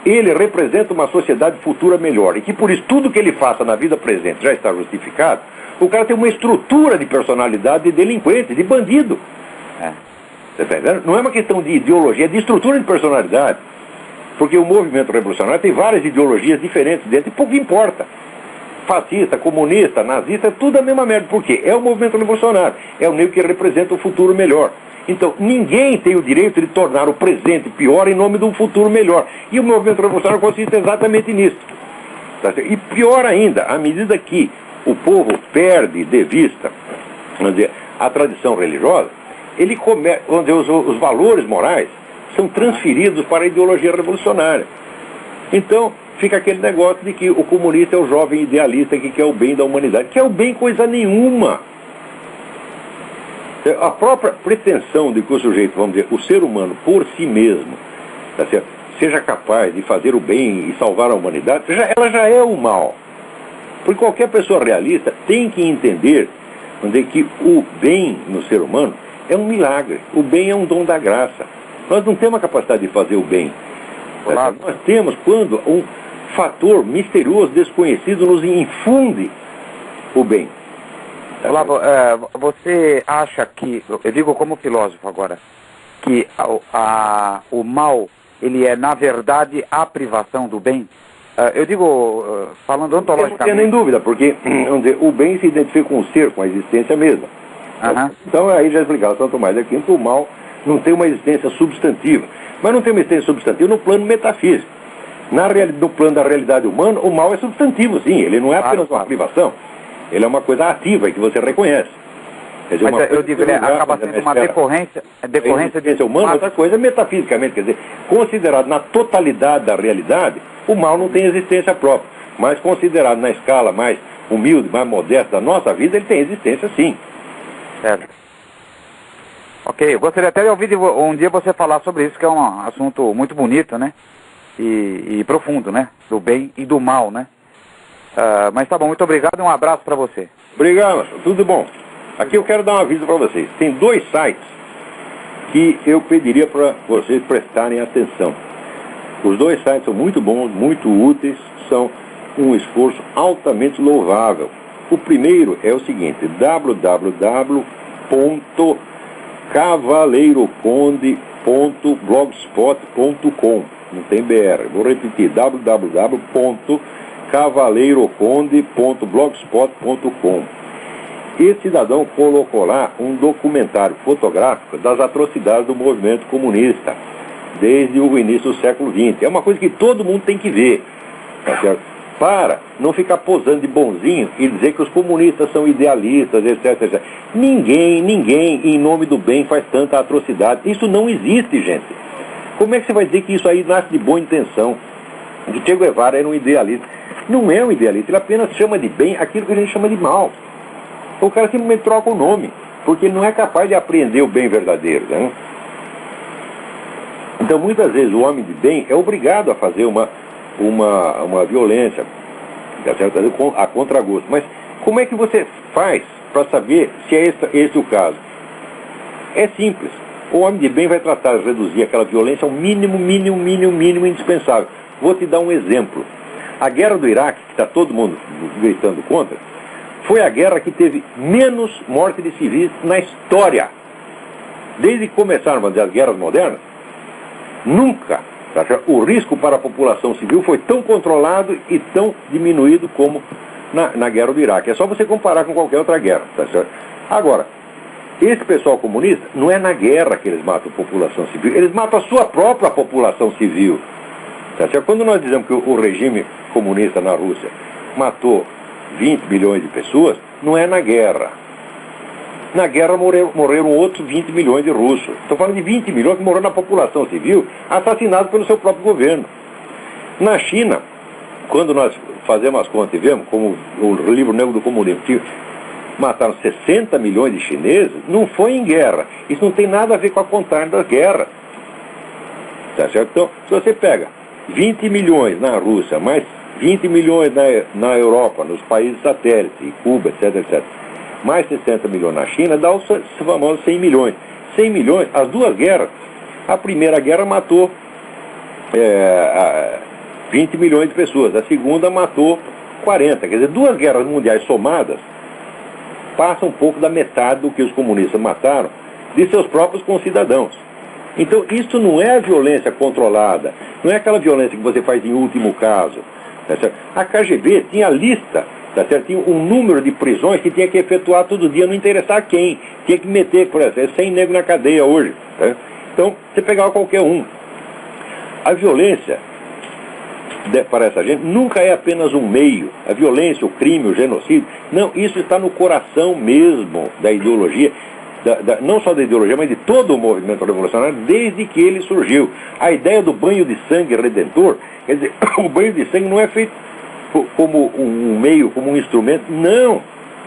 ele representa uma sociedade futura melhor e que por isso tudo que ele faça na vida presente já está justificado, o cara tem uma estrutura de personalidade de delinquente, de bandido. Você está entendendo? Não é uma questão de ideologia, é de estrutura de personalidade. Porque o movimento revolucionário tem várias ideologias diferentes dentro e pouco importa. Fascista, comunista, nazista, é tudo a mesma merda. Por quê? É o movimento revolucionário. É o nego que representa o futuro melhor. Então, ninguém tem o direito de tornar o presente pior em nome de um futuro melhor. E o movimento revolucionário consiste exatamente nisso. Tá certo? E pior ainda, à medida que o povo perde de vista, vamos dizer, a tradição religiosa, ele vamos dizer, os valores morais são transferidos para a ideologia revolucionária. Então, fica aquele negócio de que o comunista é o jovem idealista que quer o bem da humanidade. Quer o bem coisa nenhuma. A própria pretensão de que o sujeito, vamos dizer, o ser humano por si mesmo, tá certo? Seja capaz de fazer o bem e salvar a humanidade, ela já é o mal. Porque qualquer pessoa realista tem que entender, vamos dizer, que o bem no ser humano é um milagre. O bem é um dom da graça. Nós não temos a capacidade de fazer o bem. Tá? Nós temos quando um fator misterioso, desconhecido, nos infunde o bem. Olavo, você acha que, eu digo como filósofo agora, que o mal, ele é na verdade a privação do bem? Eu digo, falando ontologicamente... Não tem nem dúvida, porque vamos dizer, o bem se identifica com o ser, com a existência mesma. Então aí já explicava Santo Tomás de Aquino que o mal não tem uma existência substantiva. Mas não tem uma existência substantiva no plano metafísico. No plano da realidade humana, o mal é substantivo, sim. Ele não é apenas uma privação. Ele é uma coisa ativa que você reconhece. Quer dizer, mas eu digo, ele acaba sendo uma decorrência de existência humana, outra coisa metafisicamente. Quer dizer, considerado na totalidade da realidade, o mal não tem existência própria. Mas considerado na escala mais humilde, mais modesta da nossa vida, ele tem existência, sim. Certo. Ok, eu gostaria até de ouvir um dia você falar sobre isso, que é um assunto muito bonito, né? E profundo, né? Do bem e do mal, né? Mas tá bom, muito obrigado e um abraço para você. Obrigado, tudo bom. Aqui eu quero dar um aviso para vocês. Tem 2 sites que eu pediria para vocês prestarem atenção. Os 2 sites são muito bons, muito úteis, são um esforço altamente louvável. O primeiro é o seguinte, www.cavaleiroconde.blogspot.com. Não tem BR, vou repetir, www.cavaleiroconde.blogspot.com. Esse cidadão colocou lá um documentário fotográfico das atrocidades do movimento comunista, desde o início do século XX. É uma coisa que todo mundo tem que ver, tá certo? Para não ficar posando de bonzinho e dizer que os comunistas são idealistas, etc, etc. Ninguém, em nome do bem, faz tanta atrocidade. Isso não existe, gente. Como é que você vai dizer que isso aí nasce de boa intenção? Que Che Guevara era um idealista. não é um idealista, ele apenas chama de bem aquilo que a gente chama de mal. O cara simplesmente troca o nome, porque ele não é capaz de apreender o bem verdadeiro, né? Então, muitas vezes, o homem de bem é obrigado a fazer uma violência, a contragosto. Mas como é que você faz para saber se é esse o caso? É simples. O homem de bem vai tratar de reduzir aquela violência ao mínimo indispensável. Vou te dar um exemplo. A guerra do Iraque, que está todo mundo gritando contra, foi a guerra que teve menos morte de civis na história. Desde que começaram, vamos dizer, as guerras modernas, nunca o risco para a população civil foi tão controlado e tão diminuído como na guerra do Iraque. É só você comparar com qualquer outra guerra. Tá certo? Agora, esse pessoal comunista, não é na guerra que eles matam a população civil, eles matam a sua própria população civil. Tá certo? Quando nós dizemos que o regime comunista na Rússia matou 20 milhões de pessoas, não é na guerra. Na guerra morreram outros 20 milhões de russos. Estou falando de 20 milhões que morreram na população civil, assassinados pelo seu próprio governo. Na China, quando nós fazemos as contas e vemos, como o livro Negro do Comunismo, que mataram 60 milhões de chineses, não foi em guerra. Isso não tem nada a ver com a contagem das guerras. Tá certo? Então, se você pega 20 milhões na Rússia, mais 20 milhões na Europa, nos países satélites, em Cuba, etc., mais 60 milhões na China, dá os famosos 100 milhões. 100 milhões, as duas guerras. A primeira guerra matou 20 milhões de pessoas, a segunda matou 40. Quer dizer, duas guerras mundiais somadas passam um pouco da metade do que os comunistas mataram de seus próprios concidadãos. Então, isso não é a violência controlada, não é aquela violência que você faz em último caso. Tá certo? A KGB tinha lista, tá certo? Tinha um número de prisões que tinha que efetuar todo dia, não interessar quem. Tinha que meter, por exemplo, 100 negros na cadeia hoje. Tá? Então, você pegava qualquer um. A violência, para essa gente, nunca é apenas um meio. A violência, o crime, o genocídio. Não, isso está no coração mesmo da ideologia. Não só da ideologia, mas de todo o movimento revolucionário, desde que ele surgiu. A ideia do banho de sangue redentor, quer dizer, o banho de sangue não é feito como um meio, como um instrumento, não.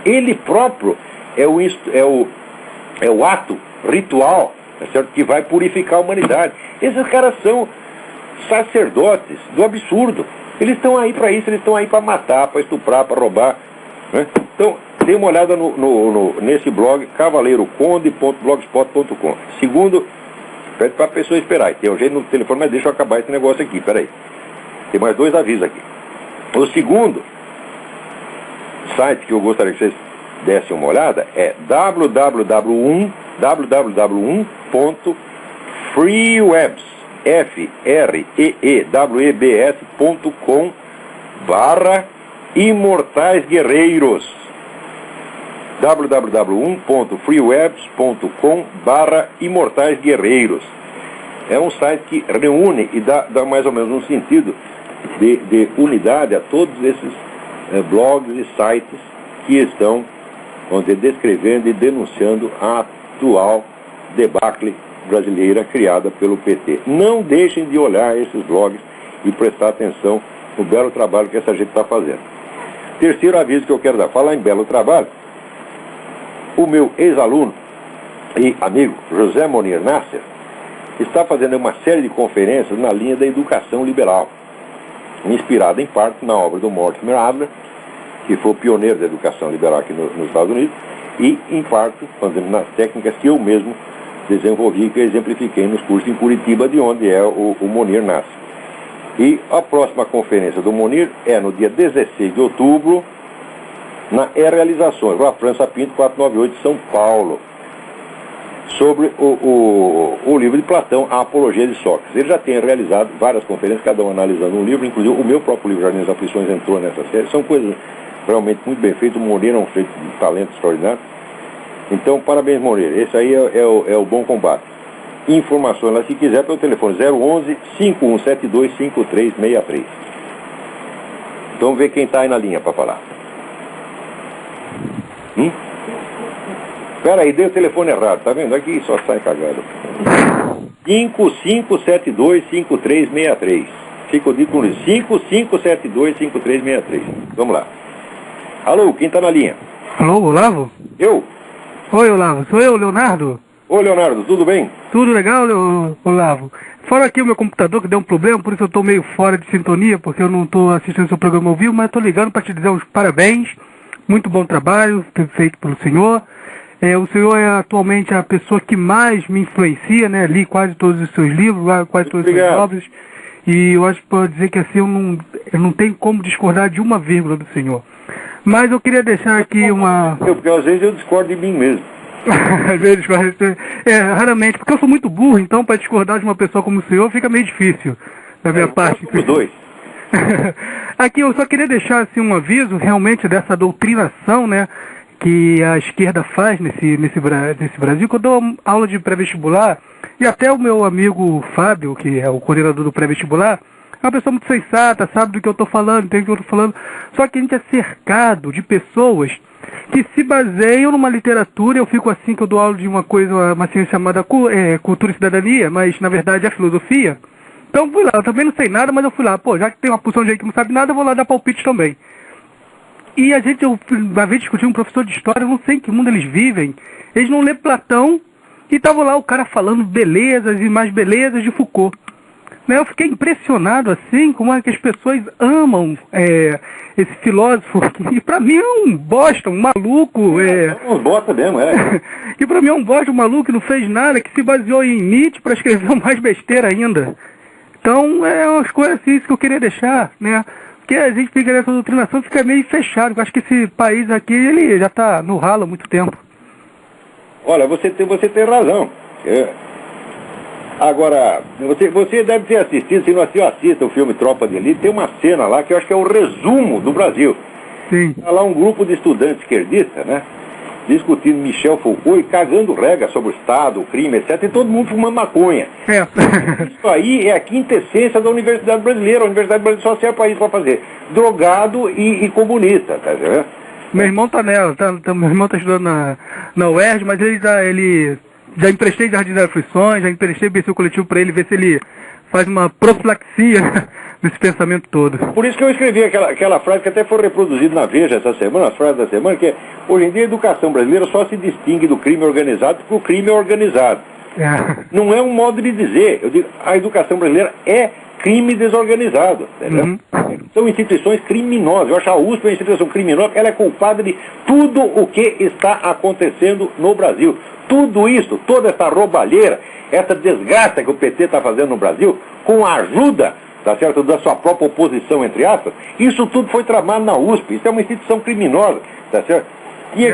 Ele próprio é o ato ritual, tá certo? Que vai purificar a humanidade. Esses caras são sacerdotes do absurdo. Eles estão aí para isso, eles estão aí para matar, para estuprar, para roubar. Né? Então, dê uma olhada nesse blog, cavaleiroconde.blogspot.com. Segundo, pede para a pessoa esperar. Tem um jeito no telefone, mas deixa eu acabar esse negócio aqui, peraí. Tem mais 2 avisos aqui. O segundo site que eu gostaria que vocês dessem uma olhada é www.freewebs.com/imortaisguerreiros. www.freewebs.com/imortaisguerreiros. É um site que reúne e dá mais ou menos um sentido de unidade a todos esses blogs e sites que estão, vamos dizer, descrevendo e denunciando a atual debacle brasileira criada pelo PT. Não deixem de olhar esses blogs e prestar atenção no belo trabalho que essa gente está fazendo. Terceiro aviso que eu quero dar, falar em belo trabalho, o meu ex-aluno e amigo José Monir Nasser está fazendo uma série de conferências na linha da educação liberal, inspirada em parte na obra do Mortimer Adler, que foi o pioneiro da educação liberal aqui nos Estados Unidos, e em parte nas técnicas que eu mesmo desenvolvi e que eu exemplifiquei nos cursos em Curitiba, de onde é o Monir Nasser. E a próxima conferência do Monir é no dia 16 de outubro, na Realizações, Rua França Pinto, 498, São Paulo, sobre o livro de Platão, A Apologia de Sócrates. Ele já tem realizado várias conferências, cada um analisando um livro, inclusive o meu próprio livro, Jardim das Aflições, entrou nessa série. São coisas realmente muito bem feitas. O Moreira é um feito de talento extraordinário. Então, parabéns, Moreira. Esse aí é o Bom Combate. Informações lá, se quiser, pelo telefone 011-5172-5363. Então, vamos ver quem está aí na linha para falar. Espera aí, dei o telefone errado, tá vendo? Aqui só sai cagado. 5572-5363. Fica o dito com 5572-5363. Vamos lá. Alô, quem está na linha? Alô, Olavo? Eu? Oi, Olavo. Sou eu, Leonardo? Ô, Leonardo, tudo bem? Tudo legal, Olavo? Fora aqui o meu computador que deu um problema, por isso eu estou meio fora de sintonia, porque eu não estou assistindo seu programa ao vivo, mas estou ligando para te dizer uns parabéns. Muito bom trabalho feito pelo senhor. O senhor é atualmente a pessoa que mais me influencia, né? Li quase todos os seus livros, quase todas as suas obras. E eu acho que pode dizer que assim eu não tenho como discordar de uma vírgula do senhor. Mas eu queria deixar aqui uma... Porque às vezes eu discordo de mim mesmo. Às vezes, raramente, porque eu sou muito burro, então para discordar de uma pessoa como o senhor fica meio difícil da minha parte. Os dois. Aqui eu só queria deixar assim, um aviso realmente dessa doutrinação, né, que a esquerda faz nesse Brasil. Quando eu dou aula de pré-vestibular, e até o meu amigo Fábio, que é o coordenador do pré-vestibular, é uma pessoa muito sensata, sabe do que eu estou falando, entende o que eu estou falando. Só que a gente é cercado de pessoas que se baseiam numa literatura. Eu fico assim, que eu dou aula de uma ciência chamada cultura e cidadania, mas na verdade é filosofia. Então eu fui lá, eu também não sei nada, mas eu fui lá, já que tem uma porção de gente que não sabe nada, eu vou lá dar palpite também. E uma vez discuti com um professor de história, eu não sei em que mundo eles vivem, eles não lêem Platão, e estava lá o cara falando belezas e mais belezas de Foucault. Eu fiquei impressionado assim, como é que as pessoas amam esse filósofo, que pra mim é um bosta, um maluco. Um bosta mesmo, que pra mim é um bosta, um maluco que não fez nada, que se baseou em Nietzsche pra escrever mais besteira ainda. Então, umas coisas assim, isso que eu queria deixar, né? Porque a gente fica nessa doutrinação, fica meio fechado. Eu acho que esse país aqui, ele já tá no ralo há muito tempo. Olha, você tem razão. Agora, você deve ter assistido, se não assista o filme Tropa de Elite, tem uma cena lá que eu acho que é o resumo do Brasil. Sim. Tá lá um grupo de estudantes esquerdistas, né? Discutindo Michel Foucault e cagando regra sobre o Estado, o crime, etc. E todo mundo fumando maconha. Isso aí é a quintessência da Universidade Brasileira. A Universidade Brasileira só serve para isso, para fazer drogado e comunista, tá vendo? Meu irmão tá nela, meu irmão tá estudando na UERJ, mas ele já emprestei Jardim das Aflições, já emprestei BC Coletivo para ele ver se ele faz uma profilaxia desse pensamento todo. Por isso que eu escrevi aquela frase que até foi reproduzida na Veja essa semana, as frases da semana, que é: hoje em dia a educação brasileira só se distingue do crime organizado porque o crime é organizado. Não é um modo de dizer. Eu digo, a educação brasileira é crime desorganizado, entendeu? Uhum. São instituições criminosas. Eu acho a USP uma instituição criminosa, ela é culpada de tudo o que está acontecendo no Brasil. Tudo isso, toda essa roubalheira, essa desgraça que o PT está fazendo no Brasil, com a ajuda, tá certo, da sua própria oposição, entre aspas, isso tudo foi tramado na USP. Isso é uma instituição criminosa, tá certo?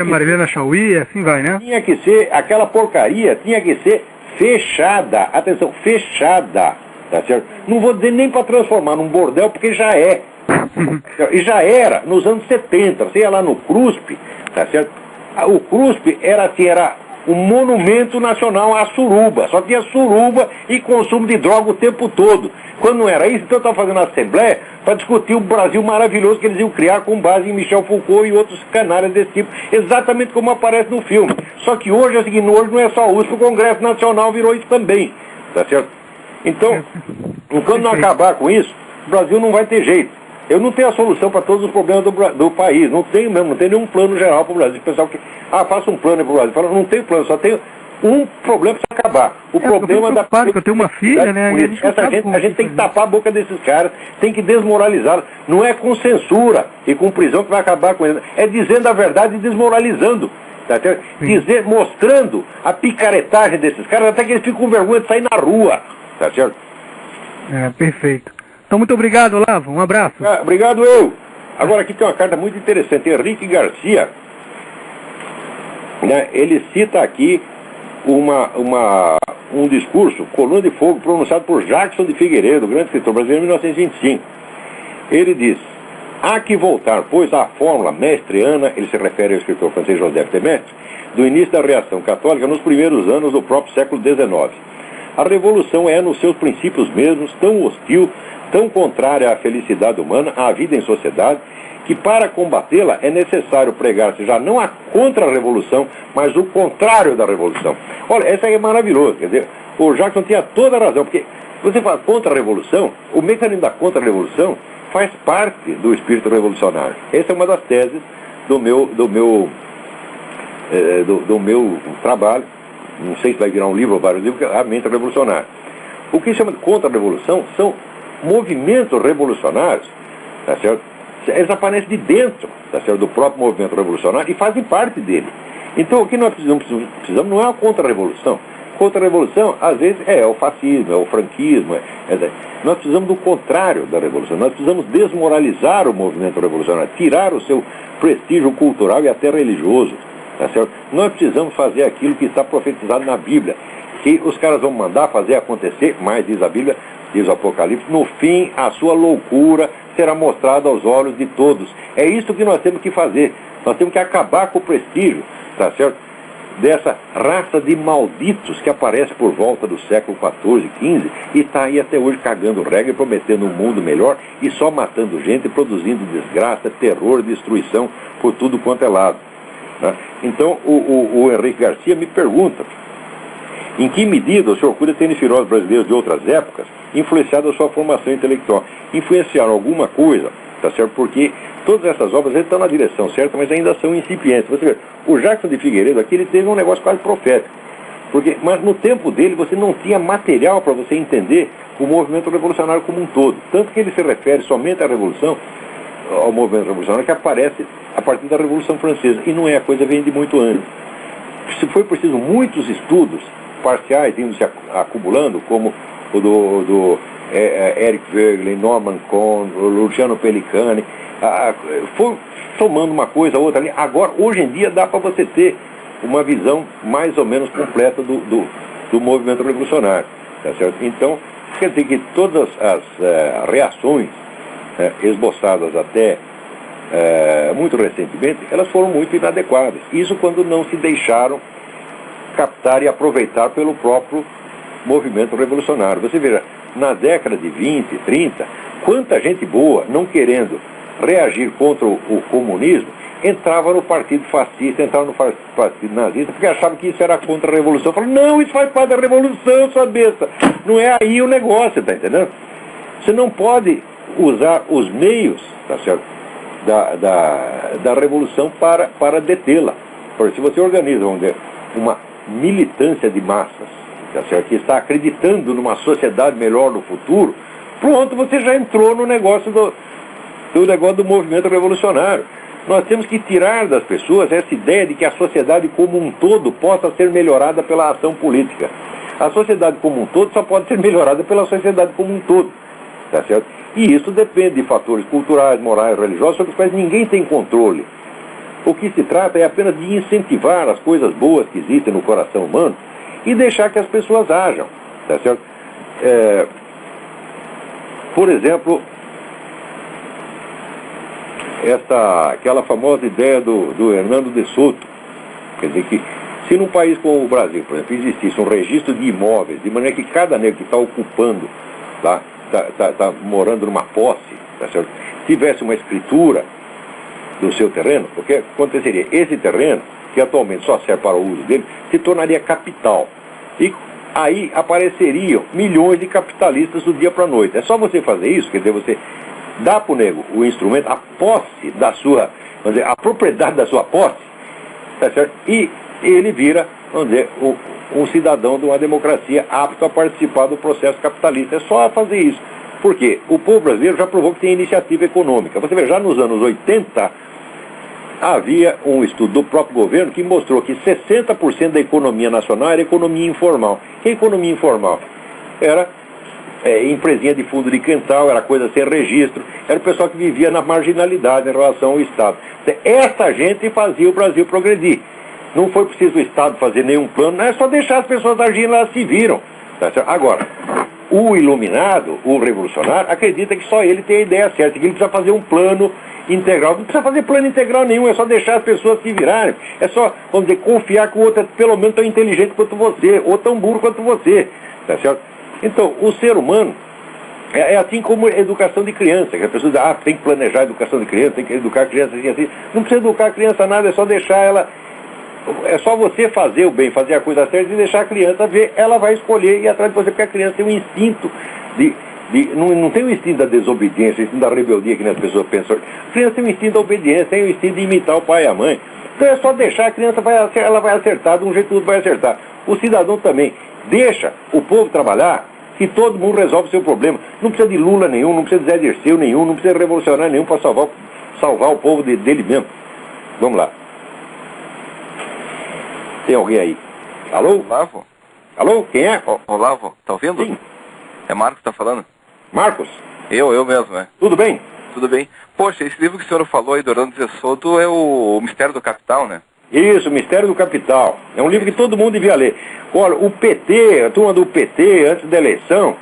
Marilena Chauí, assim vai, né? Tinha que ser, aquela porcaria tinha que ser fechada. Atenção, fechada, tá certo? Não vou dizer nem para transformar num bordel, porque já é. E já era, nos anos 70, você ia lá no CRUSP, tá certo? O CRUSP era um monumento nacional à suruba. Só tinha suruba e consumo de droga o tempo todo. Quando não era isso, então eu estava fazendo a assembleia para discutir o Brasil maravilhoso que eles iam criar com base em Michel Foucault e outros canalhas desse tipo, exatamente como aparece no filme. Só que hoje é o seguinte, hoje não é só o USP, o Congresso Nacional virou isso também, tá certo? Então, enquanto não acabar com isso, o Brasil não vai ter jeito. Eu não tenho a solução para todos os problemas do país, não tenho mesmo, não tenho nenhum plano geral para o Brasil. O pessoal que, faça um plano para o Brasil, fala, não tenho plano, só tenho um problema para acabar. O problema da... Eu tenho uma filha, né? A gente tem que tapar a boca desses caras, tem que desmoralizá-los. Não é com censura e com prisão que vai acabar com eles. É dizendo a verdade e desmoralizando. Tá certo? Mostrando a picaretagem desses caras, até que eles ficam com vergonha de sair na rua. Tá certo? Perfeito. Então, muito obrigado, Olavo. Um abraço. Obrigado, eu. Agora, aqui tem uma carta muito interessante. Henrique Garcia, né, ele cita aqui um discurso, Coluna de Fogo, pronunciado por Jackson de Figueiredo, grande escritor brasileiro, em 1925. Ele diz: há que voltar, pois, à fórmula mestre-ana, ele se refere ao escritor francês Joseph de Maistre, do início da reação católica nos primeiros anos do próprio século XIX. A revolução é, nos seus princípios mesmos, tão hostil, tão contrária à felicidade humana, à vida em sociedade, que para combatê-la é necessário pregar-se já não a contra-revolução, mas o contrário da revolução. Olha, essa aí é maravilhoso, quer dizer, o Jackson tinha toda a razão, porque Você fala contra-revolução, o mecanismo da contra-revolução faz parte do espírito revolucionário. Essa é uma das teses do meu trabalho. Não sei se vai virar um livro ou vários livros, que é a mente revolucionária. O que se chama de contra-revolução são movimentos revolucionários, tá certo? Eles aparecem de dentro, tá certo, do próprio movimento revolucionário e fazem parte dele. Então o que nós precisamos não é uma contra-revolução. Contra-revolução, às vezes, é o fascismo, é o franquismo. Nós precisamos do contrário da revolução. Nós precisamos desmoralizar o movimento revolucionário, tirar o seu prestígio cultural e até religioso. Tá certo? Nós precisamos fazer aquilo que está profetizado na Bíblia, que os caras vão mandar fazer acontecer, mas diz a Bíblia, diz o Apocalipse, no fim a sua loucura será mostrada aos olhos de todos. É isso que nós temos que fazer. Nós temos que acabar com o prestígio, tá certo, dessa raça de malditos que aparece por volta do século XIV, XV e está aí até hoje cagando regra, prometendo um mundo melhor e só matando gente, produzindo desgraça, terror, destruição por tudo quanto é lado. Então o Henrique Garcia me pergunta em que medida o senhor cuida tênis filósofos brasileiros de outras épocas influenciado a sua formação intelectual. Influenciaram alguma coisa, tá certo? Porque todas essas obras estão na direção certa, mas ainda são incipientes. Você vê, o Jackson de Figueiredo aqui, ele teve um negócio quase profético. Mas no tempo dele você não tinha material para você entender o movimento revolucionário como um todo. Tanto que ele se refere somente à revolução, ao movimento revolucionário que aparece a partir da Revolução Francesa. E não é, a coisa vem de muito antes. Se foi preciso muitos estudos parciais indo se acumulando, como o do Eric Voegelin, Norman Cohn, Luciano Pellicani, foi somando uma coisa ou outra ali. Agora, hoje em dia, dá para você ter uma visão mais ou menos completa do movimento revolucionário. Tá certo? Então, quer dizer que todas as reações esboçadas até muito recentemente, elas foram muito inadequadas. Isso quando não se deixaram captar e aproveitar pelo próprio movimento revolucionário. Você veja, na década de 20, 30, quanta gente boa, não querendo reagir contra o comunismo, entrava no partido fascista, entrava no partido nazista, porque achava que isso era contra a revolução. Falaram, não, isso faz parte da revolução, sua besta. Não é aí o negócio, tá entendendo? Você não pode usar os meios, tá certo, da revolução para detê-la. Porque se você organiza, vamos dizer, uma militância de massas, tá certo, que está acreditando numa sociedade melhor no futuro, pronto, você já entrou no negócio do movimento revolucionário. Nós temos que tirar das pessoas essa ideia de que a sociedade como um todo possa ser melhorada pela ação política. A sociedade como um todo só pode ser melhorada pela sociedade como um todo, tá certo? E isso depende de fatores culturais, morais, religiosos, sobre os quais ninguém tem controle. O que se trata é apenas de incentivar as coisas boas que existem no coração humano e deixar que as pessoas ajam, tá certo? Por exemplo, aquela famosa ideia do Hernando de Soto, quer dizer que se num país como o Brasil, por exemplo, existisse um registro de imóveis, de maneira que cada negro que está ocupando, está morando numa posse, tá certo? Tivesse uma escritura do seu terreno, o que aconteceria? Esse terreno, que atualmente só serve para o uso dele, se tornaria capital. E aí apareceriam milhões de capitalistas do dia para a noite. É só você fazer isso, quer dizer, você dá para o nego o instrumento, a posse da sua, vamos dizer, a propriedade da sua posse, tá certo? E ele vira, vamos dizer, um cidadão de uma democracia apto a participar do processo capitalista. É só fazer isso. Porque o povo brasileiro já provou que tem iniciativa econômica. Você vê, já nos anos 80, havia um estudo do próprio governo que mostrou que 60% da economia nacional era economia informal. Que economia informal? Era empresinha de fundo de quintal, era coisa sem registro, era o pessoal que vivia na marginalidade em relação ao Estado. Essa gente fazia o Brasil progredir. Não foi preciso o Estado fazer nenhum plano, é só deixar as pessoas agindo, elas se viram. Tá certo? Agora, o iluminado, o revolucionário, acredita que só ele tem a ideia certa, que ele precisa fazer um plano integral. Não precisa fazer plano integral nenhum, é só deixar as pessoas se virarem. É só, vamos dizer, confiar que o outro é pelo menos tão inteligente quanto você, ou tão burro quanto você. Tá certo? Então, o ser humano é assim como a educação de criança, que a pessoa diz, tem que planejar a educação de criança, tem que educar a criança assim, assim. Não precisa educar a criança nada, é só deixar ela é só você fazer o bem, fazer a coisa certa e deixar a criança ver, ela vai escolher ir atrás de você, porque a criança tem um instinto não tem o instinto da desobediência, o instinto da rebeldia que as pessoas pensam. A criança tem o instinto da obediência, tem o instinto de imitar o pai e a mãe. Então é só deixar a criança, ela vai acertar, de um jeito tudo vai acertar. O cidadão também. Deixa o povo trabalhar, que todo mundo resolve o seu problema. Não precisa de Lula nenhum, não precisa de Zé Dirceu nenhum, não precisa de revolucionário nenhum para salvar o povo dele mesmo. Vamos lá. Tem alguém aí? Alô? Olavo? Alô? Quem é? Olavo, tá ouvindo? Sim. É Marcos que tá falando? Marcos? Eu mesmo, né? Tudo bem? Tudo bem. Poxa, esse livro que o senhor falou aí do Orlando Zé Soto é o Mistério do Capital, né? Isso, Mistério do Capital. É um livro que todo mundo devia ler. Olha, o PT, a turma do PT, antes da eleição,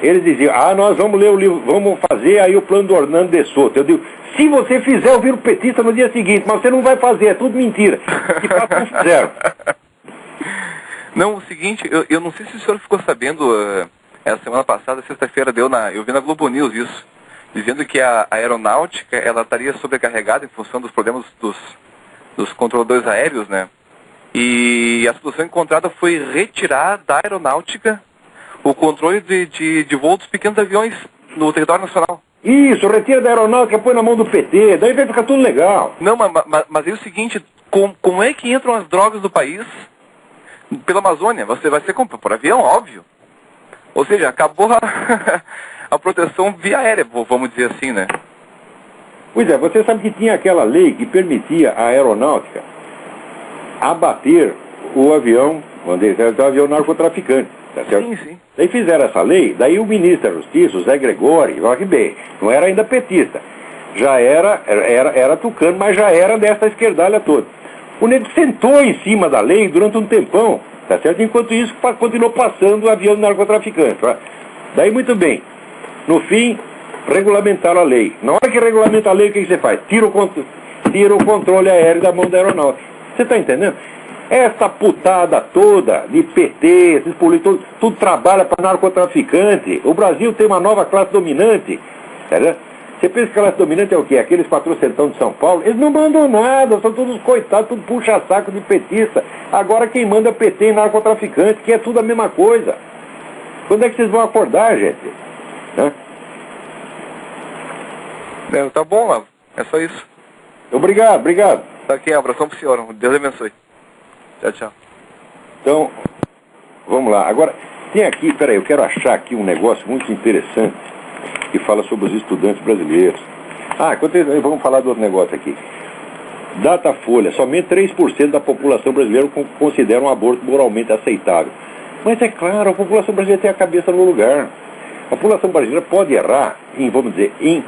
eles diziam, nós vamos ler o livro, vamos fazer aí o plano do Orlando Zé Soto. Eu digo, se você fizer, eu viro petista no dia seguinte, mas você não vai fazer, é tudo mentira. Que fato não fizeram. Não, o seguinte, eu não sei se o senhor ficou sabendo, essa semana passada, sexta-feira, eu vi na Globo News isso, dizendo que a aeronáutica, ela estaria sobrecarregada em função dos problemas dos controladores aéreos, né? E a solução encontrada foi retirar da aeronáutica o controle de voo dos pequenos aviões no território nacional. Isso, retira da aeronáutica, põe na mão do PT, daí vai ficar tudo legal. Não, mas é o seguinte, como é que entram as drogas do país pela Amazônia? Você vai ser por avião, óbvio. Ou seja, acabou a proteção via aérea, vamos dizer assim, né? Pois é, você sabe que tinha aquela lei que permitia à aeronáutica abater o avião, o avião narcotraficante, tá certo? Sim, sim. Daí fizeram essa lei, daí o ministro da Justiça, o Zé Gregori, olha que bem, não era ainda petista, já era tucano, mas já era dessa esquerdalha toda. O nego sentou em cima da lei durante um tempão, tá certo? Enquanto isso, continuou passando o avião do narcotraficante. Tá? Daí, muito bem. No fim, regulamentaram a lei. Na hora que regulamenta a lei, o que você faz? Tira o controle aéreo da mão da aeronáutica. Você está entendendo? Essa putada toda de PT, esses políticos, tudo trabalha para narcotraficante. O Brasil tem uma nova classe dominante. Tá vendo? Você pensa que a classe dominante é o quê? Aqueles 400 de São Paulo? Eles não mandam nada, são todos coitados, tudo puxa-saco de petista. Agora quem manda é PT e narcotraficante, que é tudo a mesma coisa. Quando é que vocês vão acordar, gente? Hã? Tá bom, Lavo. É só isso. Obrigado. Tá aqui, um abração pro senhor. Deus abençoe. Tchau. Então, vamos lá. Agora, tem aqui, peraí, eu quero achar aqui um negócio muito interessante que fala sobre os estudantes brasileiros. Vamos falar do outro negócio aqui. Datafolha, somente 3% da população brasileira considera um aborto moralmente aceitável. Mas é claro, a população brasileira tem a cabeça no lugar. A população brasileira pode errar em, vamos dizer, em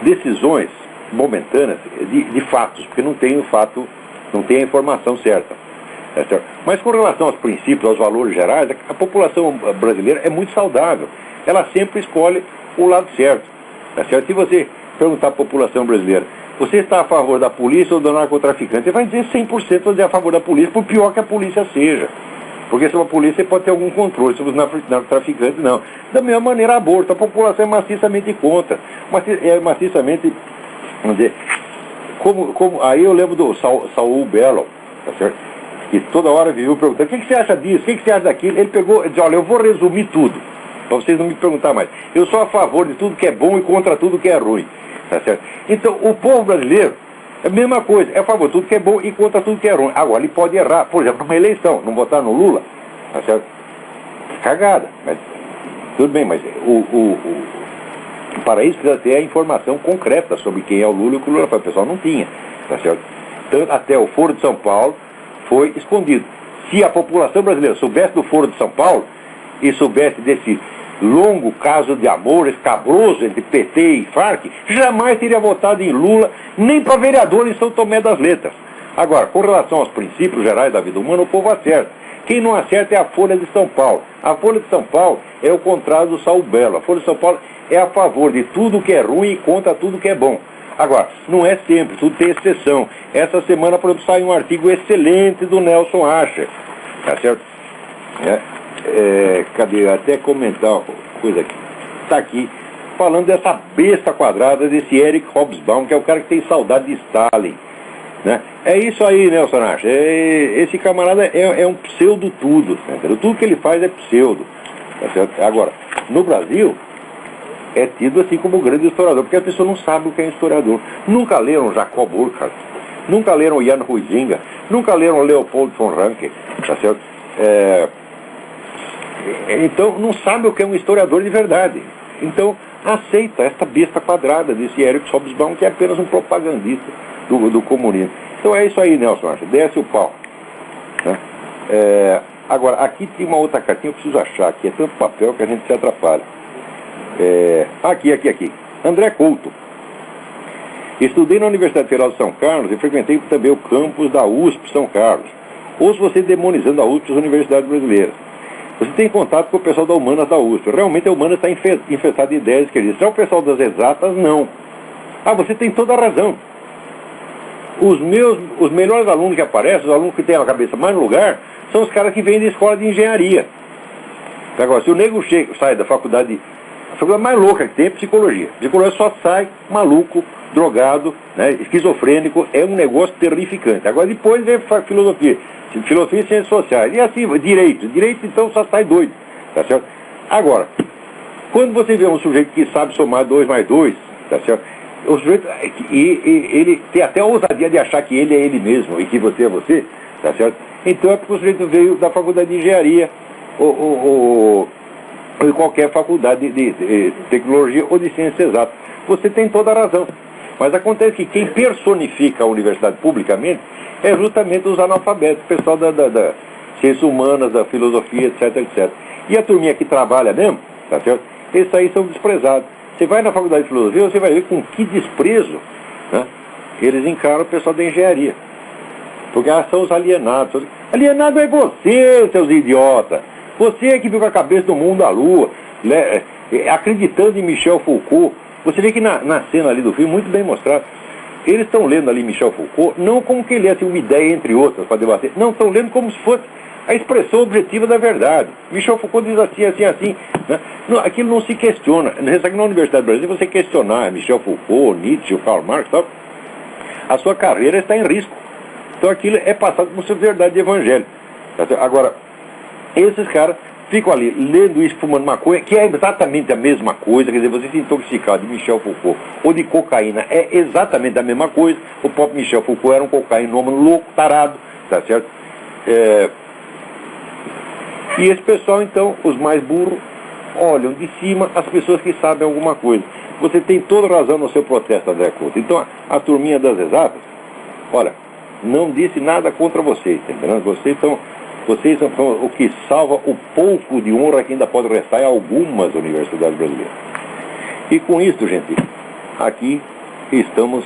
decisões momentâneas de fatos, porque não tem o fato, não tem a informação certa. É certo? Mas com relação aos princípios, aos valores gerais, a população brasileira é muito saudável. Ela sempre escolhe o lado certo. Tá certo? Se você perguntar à população brasileira, você está a favor da polícia ou do narcotraficante? Você vai dizer 100% você é a favor da polícia, por pior que a polícia seja. Porque sobre a polícia pode ter algum controle, sobre os narcotraficantes não. Da mesma maneira, aborto, a população é maciçamente contra. É maciçamente, vamos dizer, aí eu lembro do Saul Bellow, tá certo? Que toda hora viveu perguntando, o que você acha disso, o que você acha daquilo? Ele pegou e disse, olha, eu vou resumir tudo, para vocês não me perguntar mais. Eu sou a favor de tudo que é bom e contra tudo que é ruim, tá certo? Então, o povo brasileiro é a mesma coisa, é a favor de tudo que é bom e contra tudo que é ruim. Agora, ele pode errar, por exemplo, numa eleição, não votar no Lula, tá certo? Cagada, mas tudo bem, mas para isso precisa ter a informação concreta sobre quem é o Lula e o que o Lula faz. O pessoal não tinha, tá certo? Então, até o Foro de São Paulo foi escondido. Se a população brasileira soubesse do Foro de São Paulo e soubesse desse longo caso de amor escabroso entre PT e Farc, jamais teria votado em Lula, nem para vereador em São Tomé das Letras. Agora, com relação aos princípios gerais da vida humana, o povo acerta. Quem não acerta é a Folha de São Paulo. A Folha de São Paulo é o contrário do Saul Bellow. A Folha de São Paulo é a favor de tudo que é ruim e contra tudo que é bom. Agora, não é sempre, tudo tem exceção. Essa semana, por exemplo, sai um artigo excelente do Nelson Asher, tá certo? Cadê? Até comentar uma coisa aqui. Está aqui, falando dessa besta quadrada desse Eric Hobsbawm, que é o cara que tem saudade de Stalin. Né? É isso aí, Nelson Nash. Esse camarada é um pseudo tudo, entendeu? Tudo que ele faz é pseudo. Tá certo? Agora, no Brasil, é tido assim como grande historiador, porque a pessoa não sabe o que é historiador. Nunca leram Jacob Burckhardt, nunca leram Jan Huizinga, nunca leram Leopold von Ranke, tá certo? Então, não sabe o que é um historiador de verdade. Então, aceita esta besta quadrada desse Erich Hobsbawm, que é apenas um propagandista do comunismo. Então é isso aí, Nelson Nash, desce o pau. Né? Agora, aqui tem uma outra cartinha, eu preciso achar, aqui é tanto papel que a gente se atrapalha. Aqui. André Couto. Estudei na Universidade Federal de São Carlos e frequentei também o campus da USP São Carlos. Ouço você demonizando a USP e as universidades brasileiras. Você tem contato com o pessoal da Humanas da USP. Realmente a Humanas está infestada de ideias esquerdas. Já o pessoal das exatas, não. Você tem toda a razão. Os melhores alunos que aparecem, os alunos que têm a cabeça mais no lugar, são os caras que vêm da escola de engenharia. Agora, se o nego sai da faculdade, a faculdade mais louca que tem é psicologia. Psicologia só sai maluco, drogado, né, esquizofrênico, é um negócio terrificante. Agora depois vem filosofia e ciências sociais, e assim, direito então só sai doido, tá certo? Agora, quando você vê um sujeito que sabe somar 2 mais 2, tá certo? O sujeito, ele tem até a ousadia de achar que ele é ele mesmo e que você é você, tá certo? Então é porque o sujeito veio da faculdade de engenharia ou de qualquer faculdade de tecnologia ou de ciências exatas. Você tem toda a razão. Mas acontece que quem personifica a universidade publicamente é justamente os analfabetos, o pessoal da ciências humanas, da filosofia, etc. E a turminha que trabalha mesmo, tá certo? Esses aí são desprezados. Você vai na faculdade de filosofia, você vai ver com que desprezo, né, eles encaram o pessoal da engenharia. Porque são os alienados. Alienado é você, seus idiotas. Você é que viu com a cabeça do mundo à lua, né, acreditando em Michel Foucault. Você vê que na cena ali do filme, muito bem mostrado, eles estão lendo ali Michel Foucault, não como que ele é assim, uma ideia entre outras para debater. Não, estão lendo como se fosse a expressão objetiva da verdade. Michel Foucault diz assim. Né? Não, aquilo não se questiona. Aqui na Universidade Brasileira, você questionar Michel Foucault, Nietzsche, Karl Marx, tal, a sua carreira está em risco. Então aquilo é passado como se fosse verdade de evangelho. Agora, esses caras ficam ali lendo isso, fumando maconha, que é exatamente a mesma coisa. Quer dizer, você se intoxicar de Michel Foucault ou de cocaína é exatamente a mesma coisa. O próprio Michel Foucault era um cocainômano louco, tarado, tá certo? E esse pessoal, então, os mais burros, olham de cima as pessoas que sabem alguma coisa. Você tem toda razão no seu protesto, André Couto. Então, a turminha das exatas, olha, não disse nada contra vocês, entendeu? Vocês são o que salva o pouco de honra que ainda pode restar em algumas universidades brasileiras. E com isso, gente, aqui estamos...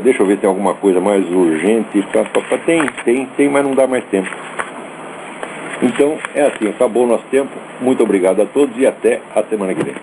deixa eu ver se tem alguma coisa mais urgente. Tem, mas não dá mais tempo. Então, é assim, acabou o nosso tempo. Muito obrigado a todos e até a semana que vem.